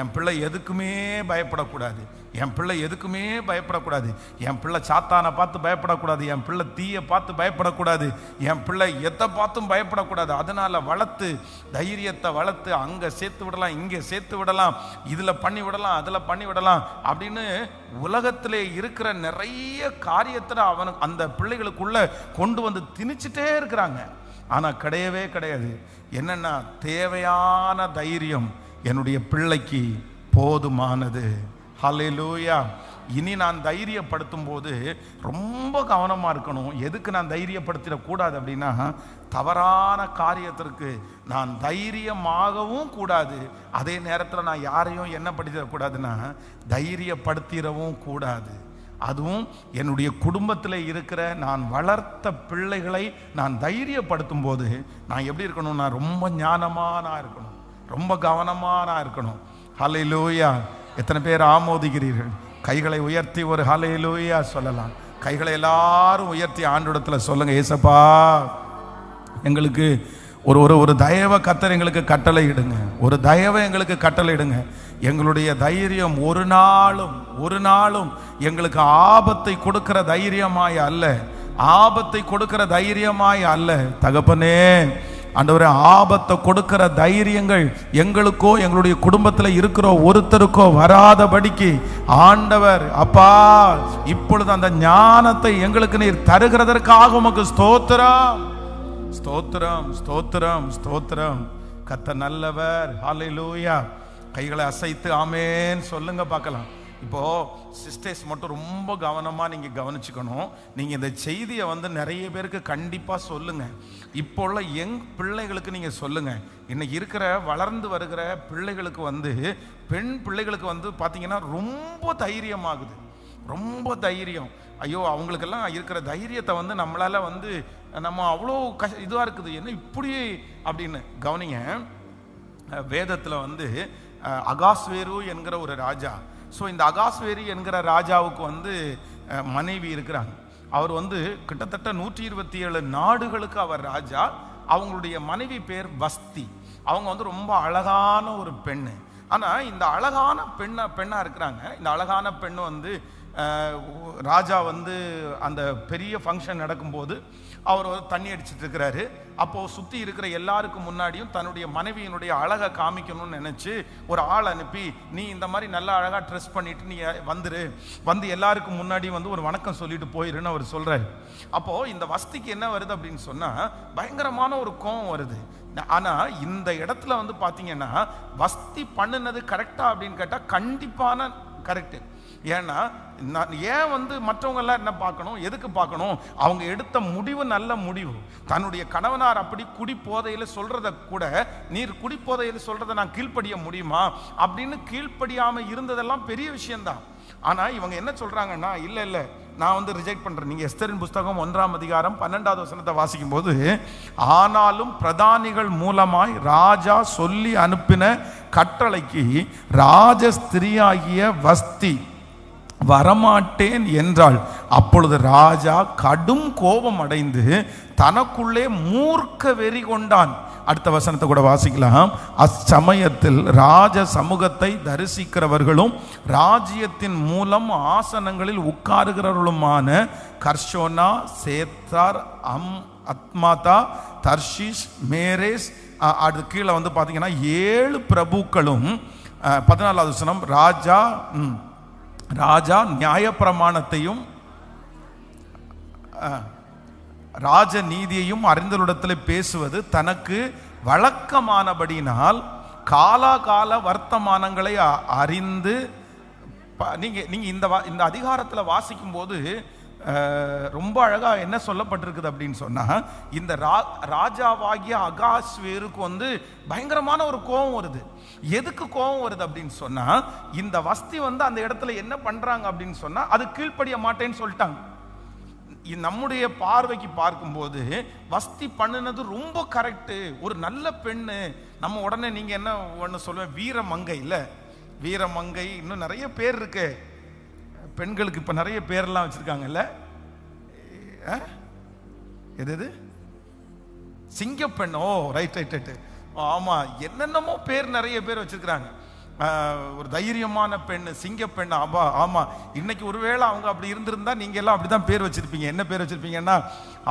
என் பிள்ளை எதுக்குமே பயப்படக்கூடாது, என் பிள்ளை எதுக்குமே பயப்படக்கூடாது, என் பிள்ளை சாத்தானை பார்த்து பயப்படக்கூடாது, என் பிள்ளை தீயை பார்த்து பயப்படக்கூடாது, என் பிள்ளை எதை பார்த்தும் பயப்படக்கூடாது. அதனால வளர்த்து தைரியத்தை வளர்த்து அங்கே சேர்த்து விடலாம், இங்கே சேர்த்து விடலாம், இதில் பண்ணி விடலாம், அதில் பண்ணி விடலாம் அப்படின்னு உலகத்திலே இருக்கிற நிறைய காரியத்தை அவனுக்கு அந்த பிள்ளைகளுக்குள்ள கொண்டு திணிச்சிட்டே இருக்கிறாங்க. ஆனால் கிடையவே கிடையாது. என்னன்னா தேவையான தைரியம் என்னுடைய பிள்ளைக்கு போதுமானது. ஹல்லேலூயா. இனி நான் தைரியப்படுத்தும் போது ரொம்ப கவனமாக இருக்கணும். எதுக்கு நான் தைரியப்படுத்திடக்கூடாது அப்படின்னா, தவறான காரியத்திற்கு நான் தைரியமாகவும் கூடாது, அதே நேரத்தில் நான் யாரையும் என்ன படுத்திடக்கூடாதுன்னா தைரியப்படுத்திடவும் கூடாது. அதுவும் என்னுடைய குடும்பத்தில் இருக்கிற நான் வளர்த்த பிள்ளைகளை நான் தைரியப்படுத்தும் போது நான் எப்படி இருக்கணும், நான் ரொம்ப ஞானமாக இருக்கணும், ரொம்ப கவனமாக இருக்கணும். ஹல்லேலூயா. எத்தனை பேர் ஆமோதிக்கிறீர்கள்? கைகளை உயர்த்தி ஒரு ஹல்லேலூயா சொல்லலாம். கைகளை எல்லாரும் உயர்த்தி ஆண்டவரிடத்துல சொல்லுங்க, ஏசப்பா எங்களுக்கு ஒரு தயவை கர்த்தர் எங்களுக்கு கட்டளை இடுங்க, ஒரு தயவை எங்களுக்கு கட்டளை இடுங்க. எங்களுடைய தைரியம் ஒரு நாளும் எங்களுக்கு ஆபத்தை கொடுக்கிற தைரியமாய் அல்ல, ஆபத்தை கொடுக்கிற தைரியமாய் அல்ல தகப்பனே. ஆண்டவரே ஆபத்தை கொடுக்கிற தைரியங்கள் எங்களுக்கோ எங்களுடைய குடும்பத்தில் இருக்கிற ஒருத்தருக்கோ வராதபடிக்கு ஆண்டவர் அப்பா இப்பொழுது அந்த ஞானத்தை எங்களுக்கு நீர் தருகிறதற்காக உமக்கு ஸ்தோத்திரம், ஸ்தோத்திரம், ஸ்தோத்திரம், ஸ்தோத்திரம். கர்த்தர் நல்லவர். ஹல்லேலூயா. கைகளை அசைத்து ஆமேன் சொல்லுங்க பார்க்கலாம். இப்போ சிஸ்டர்ஸ் மட்டும் ரொம்ப கவனமா நீங்க கவனிச்சுக்கணும். நீங்க இந்த செய்தியை நிறைய பேருக்கு கண்டிப்பா சொல்லுங்க. இப்போ உள்ள யங் பிள்ளைகளுக்கு நீங்க சொல்லுங்க. இன்னைக்கு இருக்கிற வளர்ந்து வருகிற பிள்ளைகளுக்கு பெண் பிள்ளைகளுக்கு பாத்தீங்கன்னா ரொம்ப தைரியமாகுது, ரொம்ப தைரியம். ஐயோ அவங்களுக்கெல்லாம் இருக்கிற தைரியத்தை நம்மளால நம்ம அவ்வளோ இதுவா இருக்குது, என்ன இப்படி அப்படின்னு கவனிங்க. வேதத்தில் அகாஸ்வேரு என்கிற ஒரு ராஜா. ஸோ இந்த அகாஸ்வேரி என்கிற ராஜாவுக்கு மனைவி இருக்கிறாங்க. அவர் கிட்டத்தட்ட 127 நாடுகளுக்கு அவர் ராஜா. அவங்களுடைய மனைவி பேர் வஸ்தி. அவங்க ரொம்ப அழகான ஒரு பெண்ணு. ஆனால் இந்த அழகான பெண்ணாக இருக்கிறாங்க. இந்த அழகான பெண்ணு ராஜா அந்த பெரிய ஃபங்க்ஷன் நடக்கும்போது அவர் தண்ணி அடிச்சிட்டு இருக்கிறாரு. அப்போது சுற்றி இருக்கிற எல்லாருக்கும் முன்னாடியும் தன்னுடைய மனைவியினுடைய அழகை காமிக்கணும்னு நினச்சி ஒரு ஆள் அனுப்பி, நீ இந்த மாதிரி நல்லா அழகாக ட்ரெஸ் பண்ணிட்டு நீ வந்து எல்லாருக்கும் முன்னாடி ஒரு வணக்கம் சொல்லிட்டு போயிருன்னு அவர் சொல்கிறார். அப்போது இந்த வஸ்திக்கு என்ன வருது அப்படின்னு சொன்னால் பயங்கரமான ஒரு கோபம் வருது. ஆனால் இந்த இடத்துல பார்த்தீங்கன்னா வஸ்தி பண்ணினது கரெக்டா அப்படின்னு கேட்டால் கண்டிப்பான கரெக்டு. ஏன்னா நான் ஏன் வந்து மற்றவங்க எல்லாம் என்ன பார்க்கணும், எதுக்கு பார்க்கணும்? அவங்க எடுத்த முடிவு நல்ல முடிவு. தன்னுடைய கணவனார் அப்படி குடி போதையில் சொல்றத கூட, நீர் குடி போதையில் சொல்றதை நான் கீழ்ப்படிய முடியுமா அப்படின்னு கீழ்ப்படியாம இருந்ததெல்லாம் பெரிய விஷயம்தான். ஆனா இவங்க என்ன சொல்றாங்கன்னா, இல்ல இல்ல நான் வந்து ரிஜெக்ட் பண்றேன். நீங்க எஸ்தரின் புஸ்தகம் 1ஆம் அதிகாரம் 12வது வசனத்தை வாசிக்கும் போது, ஆனாலும் பிரதானிகள் மூலமாய் ராஜா சொல்லி அனுப்பின கட்டளைக்கு ராஜஸ்திரியாகிய வஸ்தி வரமாட்டேன் என்றாள். அப்பொழுது ராஜா கடும் கோபம் அடைந்து தனக்குள்ளே மூர்க்க வெறி கொண்டான். அடுத்த வசனத்தை கூட வாசிக்கலாம். அச்சமயத்தில் ராஜ சமூகத்தை தரிசிக்கிறவர்களும் ராஜ்யத்தின் மூலம் ஆசனங்களில் உட்காருகிறவர்களுமான கர்ஷோனா, சேத்தார், அத்மாதா, தர்ஷீஷ், மேரேஸ், அது கீழே வந்து பார்த்தீங்கன்னா 7 பிரபுக்களும் 14வது வசனம், ராஜா நியாயப்பிரமாணத்தையும் ராஜ நீதியையும் அறிந்தவரிடத்தில் பேசுவது தனக்கு வழக்கமானபடியினால் காலாகால வர்த்தமானங்களை அறிந்து, நீங்க இந்த அதிகாரத்தில் வாசிக்கும் போது ரொம்ப அழகா என்ன சொல்லப்பட்டிருக்குது அப்படின்னு சொன்னா, இந்த ராஜாவாகிய அகாஸ்வேருக்கு வந்து பயங்கரமான ஒரு கோபம் வருது. எதுக்கு கோபம் வருது அப்படின்னு சொன்னா, இந்த வஸ்தி வந்து அந்த இடத்துல என்ன பண்றாங்க அப்படின்னு சொன்னா, அது கீழ்ப்படிய மாட்டேன்னு சொல்லிட்டாங்க. நம்முடைய பார்வைக்கு பார்க்கும்போது வஸ்தி பண்ணினது ரொம்ப கரெக்டு, ஒரு நல்ல பெண்ணு. நம்ம உடனே நீங்க என்ன ஒன்று சொல்லுவேன், வீரமங்கை. இல்ல வீரமங்கை, இன்னும் நிறைய பேர் இருக்கு பெண்களுக்கு. இப்ப நிறைய பேர்லாம் வச்சிருக்காங்கல்ல, எது சிங்கப்பெண். ஓ ரைட் ரைட் ரைட், ஆமா, என்னென்னமோ பேர் நிறைய பேர் வச்சிருக்கிறாங்க. ஒரு தைரியமான பெண், சிங்கப்பெண். ஆமா, இன்னைக்கு ஒருவேளை அவங்க அப்படி இருந்திருந்தா நீங்க எல்லாம் அப்படிதான் பேர் வச்சிருப்பீங்க. என்ன பேர் வச்சிருப்பீங்கன்னா,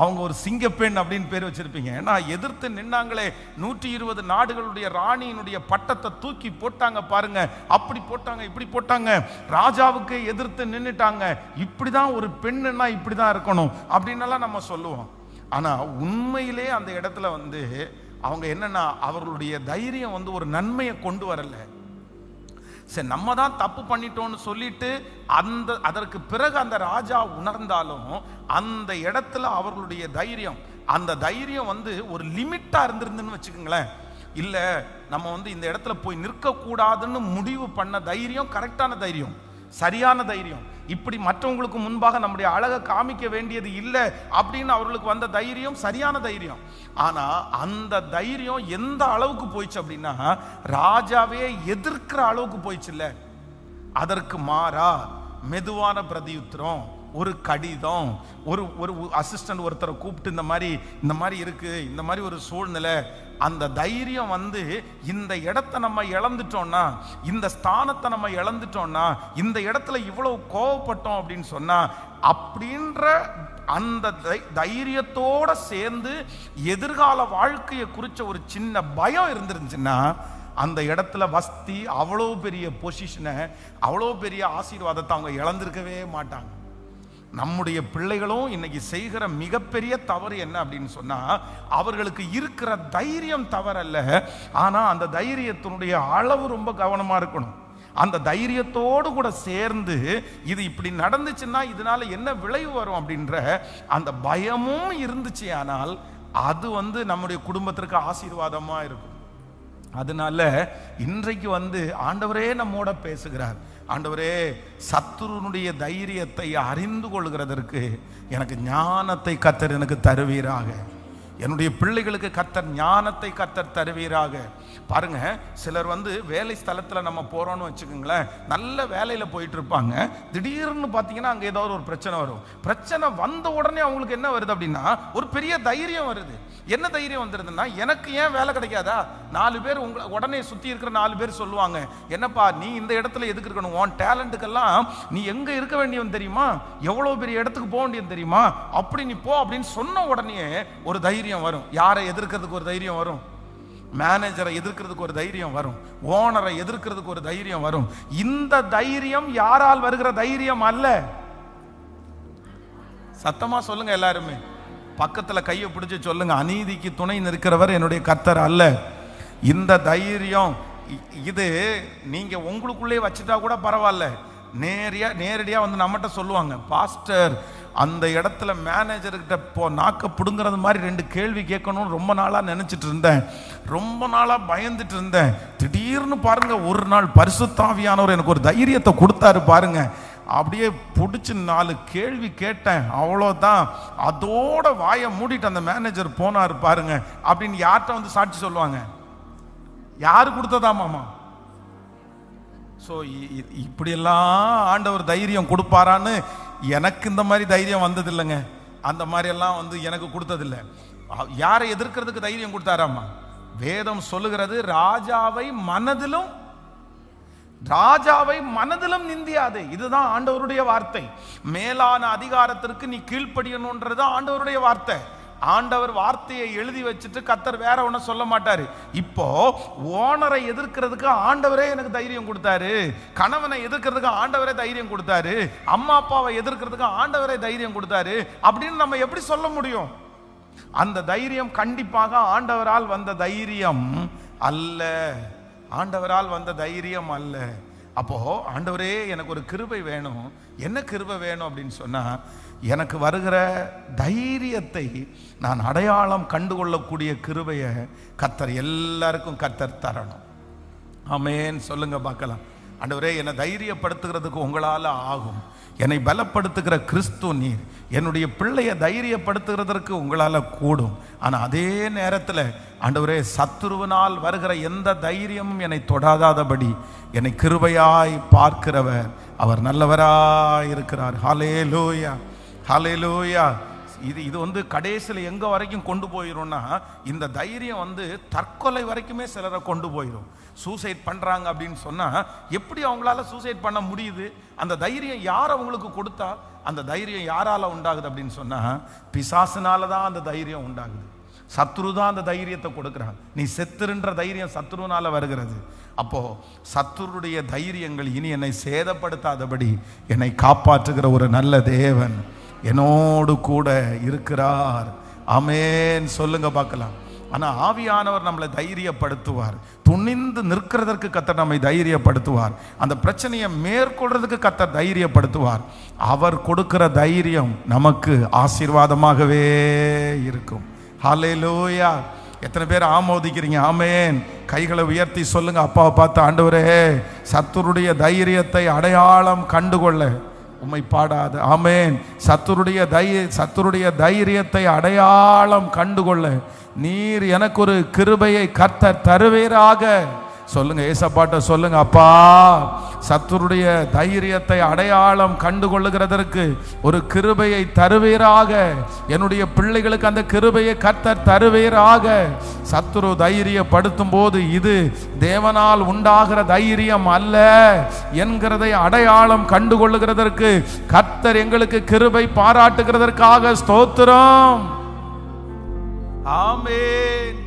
அவங்க ஒரு சிங்கப்பெண் அப்படின்னு பேர் வச்சிருப்பீங்க. ஏன்னா எதிர்த்து நின்னாங்களே, 120 நாடுகளுடைய ராணியினுடைய பட்டத்தை தூக்கி போட்டாங்க பாருங்க. அப்படி போட்டாங்க, இப்படி போட்டாங்க, ராஜாவுக்கு எதிர்த்து நின்னுட்டாங்க. இப்படிதான் ஒரு பெண்ணுன்னா இப்படிதான் இருக்கணும் அப்படின்னு நம்ம சொல்லுவோம். ஆனா உண்மையிலே அந்த இடத்துல வந்து அவங்க என்னன்னா, அவர்களுடைய தைரியம் வந்து ஒரு நன்மையை கொண்டு வரல. சரி, நம்ம தான் தப்பு பண்ணிட்டோம்னு சொல்லிட்டு அதற்கு பிறகு அந்த ராஜா உணர்ந்தாலும் அந்த இடத்துல அவர்களுடைய தைரியம், அந்த தைரியம் வந்து ஒரு லிமிட்டா இருந்திருந்துன்னு வச்சுக்கோங்களேன். இல்ல நம்ம வந்து இந்த இடத்துல போய் நிற்க கூடாதுன்னு முடிவு பண்ண தைரியம் கரெக்டான தைரியம், சரியான தைரியம். இப்படி மற்றவங்களுக்கு முன்பாக நம்முடைய அழகை காமிக்க வேண்டியது இல்லை அப்படின்னு அவர்களுக்கு வந்த தைரியம் சரியான தைரியம். ஆனா அந்த தைரியம் எந்த அளவுக்கு போயிடுச்சு அப்படின்னா, ராஜாவே எதிர்க்கிற அளவுக்கு போயிடுச்சு. இல்ல அதற்கு மாறா மெதுவான பிரதியுத்தரம், ஒரு கடிதம், ஒரு அசிஸ்டன்ட் ஒருத்தரை கூப்பிட்டு இந்த மாதிரி இருக்கு, இந்த மாதிரி ஒரு சூழ்நிலை. அந்த தைரியம் வந்து இந்த இடத்தை நம்ம இழந்துட்டோம்னா, இந்த ஸ்தானத்தை நம்ம இழந்துட்டோம்னா, இந்த இடத்துல இவ்வளவு கோவப்பட்டோம் அப்படின்னு சொன்னா, அப்படின்ற அந்த தைரியத்தோட சேர்ந்து எதிர்கால வாழ்க்கையை குறிச்ச ஒரு சின்ன பயம் இருந்துருந்துச்சுன்னா, அந்த இடத்துல வஸ்தி அவ்வளோ பெரிய பொசிஷனை, அவ்வளோ பெரிய ஆசீர்வாதத்தை அவங்க இழந்திருக்கவே மாட்டாங்க. நம்முடைய பிள்ளைகளும் இன்னைக்கு செய்கிற மிகப்பெரிய தவறு என்ன அப்படின்னு சொன்னா, அவர்களுக்கு இருக்கிற தைரியம் தவறல்ல, ஆனா அந்த தைரியத்தினுடைய அளவு ரொம்ப கவனமா இருக்கணும். அந்த தைரியத்தோடு கூட சேர்ந்து இது இப்படி நடந்துச்சுன்னா இதனால என்ன விளைவு வரும் அப்படின்ற அந்த பயமும் இருந்துச்சு. ஆனால் அது வந்து நம்முடைய குடும்பத்திற்கு ஆசீர்வாதமா இருக்கும். அதனால இன்றைக்கு வந்து ஆண்டவரே நம்மோட பேசுகிறார். ஆண்டவரே, சத்துருனுடைய தைரியத்தை அறிந்து கொள்கிறதற்கு எனக்கு ஞானத்தை கர்த்தர் எனக்கு தருவீராக. என்னுடைய பிள்ளைகளுக்கு கர்த்தர் ஞானத்தை கர்த்தர் தருவீராக. பாருங்க, சிலர் வந்து வேலை ஸ்தலத்தில் நம்ம போறோம்னு வச்சுக்கோங்களேன், நல்ல வேலையில் போயிட்டு இருப்பாங்க. திடீர்னு பார்த்தீங்கன்னா அங்கே ஏதாவது ஒரு பிரச்சனை வரும். பிரச்சனை வந்த உடனே அவங்களுக்கு என்ன வருது அப்படின்னா, ஒரு பெரிய தைரியம் வருது. என்ன தைரியம் வந்துருதுன்னா, எனக்கு ஏன் வேலை கிடைக்காதா? 4 பேர் உங்களை உடனே சுற்றி இருக்கிற 4 பேர் சொல்லுவாங்க, என்னப்பா நீ இந்த இடத்துல எதுக்கு இருக்கணும்? உன் டேலண்ட்டுக்கெல்லாம் நீ எங்கே இருக்க வேண்டியவன் தெரியுமா? எவ்வளோ பெரிய இடத்துக்கு போக வேண்டியது தெரியுமா? அப்படி நீ போ அப்படின்னு சொன்ன உடனே ஒரு தைரியம் வரும். யாரை எதிர்க்கிறதுக்கு ஒரு தைரியம் வரும்? மேனேஜரை எதிர்க்கிறதுக்கு ஒரு தைரியம் வரும். ஓனரை எதிர்க்கிறதுக்கு ஒரு தைரியம் வரும். இந்த தைரியம் யாரால் வருகிற தைரியம் அல்ல. சத்தமா சொல்லுங்க எல்லாருமே, பக்கத்துல கையை பிடிச்சு சொல்லுங்க, அநீதிக்கு துணை நிற்கிறவர் என்னுடைய கர்த்தர் அல்ல. இந்த தைரியம் இது நீங்க உங்களுக்குள்ளே வச்சுட்டா கூட பரவாயில்ல. நேரடியாக வந்து நம்மகிட்ட சொல்லுவாங்க, பாஸ்டர் அந்த இடத்துல மேனேஜர்கிட்ட நாக்க பிடுங்கிறது மாதிரி 2 கேள்வி கேட்கணும்னு ரொம்ப நாளாக நினச்சிட்டு இருந்தேன், ரொம்ப நாளாக பயந்துட்டு இருந்தேன். திடீர்னு பாருங்க ஒரு நாள் பரிசுத்தாவியானவர் எனக்கு ஒரு தைரியத்தை கொடுத்தாரு பாருங்க. அப்படியே பிடிச்சி 4 கேள்வி கேட்டேன், அவ்வளோதான். அதோட வாயை மூடிட்டு அந்த மேனேஜர் போனார் பாருங்க. அப்படின்னு யார்கிட்ட வந்து சாட்சி சொல்லுவாங்க? யாரு கொடுத்ததா மாமா? ஸோ இப்படியெல்லாம் ஆண்டவர் தைரியம் கொடுப்பாரான்னு எனக்கு இந்த மாதிரி தைரியம் வந்தது இல்லைங்க. அந்த மாதிரி எல்லாம் வந்து எனக்கு கொடுத்ததில்லை. யாரை எதிர்க்கிறதுக்கு தைரியம் கொடுத்தாராமா? வேதம் சொல்லுகிறது, ராஜாவை மனதிலும் நிந்தியாதே. இதுதான் ஆண்டவருடைய வார்த்தை. மேலான அதிகாரத்திற்கு நீ கீழ்ப்படியணும்ன்றது ஆண்டவருடைய வார்த்தை. ஆண்டவர் வார்த்தையை எழுதி வச்சுட்டு கர்த்தர் வேற ஒன்ன சொல்ல மாட்டாரு. இப்போ ஓனரை எதிர்க்கிறதுக்கு ஆண்டவரே எனக்கு தைரியம் கொடுத்தாரு, கணவனை எதிர்க்கிறதுக்கு ஆண்டவரே தைரியம் கொடுத்தாரு, அம்மா அப்பாவை எதிர்க்கிறதுக்கு ஆண்டவரே தைரியம் கொடுத்தாரு அப்படின்னு நம்ம எப்படி சொல்ல முடியும்? அந்த தைரியம் கண்டிப்பாக ஆண்டவரால் வந்த தைரியம் அல்ல, ஆண்டவரால் வந்த தைரியம் அல்ல. அப்போ ஆண்டவரே எனக்கு ஒரு கிருபை வேணும். என்ன கிருபை வேணும் அப்படின்னு சொன்னா, எனக்கு வருகிற தைரியத்தை நான் அடையாளம் கண்டுகொள்ளக்கூடிய கிருபையை கர்த்தர் எல்லாருக்கும் கர்த்தர் தரணும். ஆமென் சொல்லுங்க பார்க்கலாம். ஆண்டவரே என்னை தைரியப்படுத்துகிறதுக்கு உங்களால் ஆகும். என்னை பலப்படுத்துகிற கிறிஸ்து நீர். என்னுடைய பிள்ளையை தைரியப்படுத்துகிறதற்கு உங்களால் கூடும். ஆனால் அதே நேரத்தில் ஆண்டவரே சத்துருவினால் வருகிற எந்த தைரியமும் என்னை தொடாதபடி என்னை கிருபையாய் பார்க்கிறவர் அவர் நல்லவராய் இருக்கிறார். ஹல்லேலூயா, ஹல்லேலூயா. இது வந்து கடைசியில் எங்கே வரைக்கும் கொண்டு போயிடும்னா, இந்த தைரியம் வந்து தற்கொலை வரைக்குமே சிலரை கொண்டு போயிடும். சூசைட் பண்ணுறாங்க அப்படின்னு சொன்னால் எப்படி அவங்களால சூசைட் பண்ண முடியுது? அந்த தைரியம் யார் அவங்களுக்கு கொடுத்தா? அந்த தைரியம் யாரால உண்டாகுது அப்படின்னு சொன்னால், பிசாசுனால தான் அந்த தைரியம் உண்டாகுது. சத்ரு தான் அந்த தைரியத்தை கொடுக்குறான். நீ செத்துருன்ற தைரியம் சத்ருனால வருகிறது. அப்போ சத்ருடைய தைரியங்கள் இனி என்னை சேதப்படுத்தாதபடி என்னை காப்பாற்றுகிற ஒரு நல்ல தேவன் என்னோடு கூட இருக்கிறார். ஆமென் சொல்லுங்க பார்க்கலாம். ஆனால் ஆவியானவர் நம்மளை தைரியப்படுத்துவார். துணிந்து நிற்கிறதற்கு கர்த்தர் நம்மை தைரியப்படுத்துவார். அந்த பிரச்சனையை மேற்கொள்றதுக்கு கர்த்தர் தைரியப்படுத்துவார். அவர் கொடுக்கிற தைரியம் நமக்கு ஆசீர்வாதமாகவே இருக்கும். ஹல்லேலூயா. எத்தனை பேர் ஆமோதிக்கிறீங்க? ஆமென். கைகளை உயர்த்தி சொல்லுங்க. அப்பாவை பார்த்து, ஆண்டவரே சத்துருடைய தைரியத்தை அடையாளம் கண்டுகொள்ள உம்மை பாடாத. ஆமென். சத்துருடைய தைரியத்தை அடையாளம் கண்டுகொள்ள நீர் எனக்கு ஒரு கிருபையை கர்த்தர் தருவீராக. சொல்லுங்க, ஏசப்பாட்ட சொல்லுங்க, அப்பா சத்துருடைய தைரியத்தை அடையாளம் கண்டுகொள்ளுகிறதற்கு ஒரு கிருபையை தருவீராக. என்னுடைய பிள்ளைகளுக்கு அந்த கிருபையை கர்த்தர் தருவீராக. சத்துரு தைரியப்படுத்தும் போது இது தேவனால் உண்டாகிற தைரியம் அல்ல என்கிறதை அடையாளம் கண்டுகொள்ளுகிறதற்கு கர்த்தர் எங்களுக்கு கிருபை பாராட்டுகிறதற்காக ஸ்தோத்திரம். ஆமென்.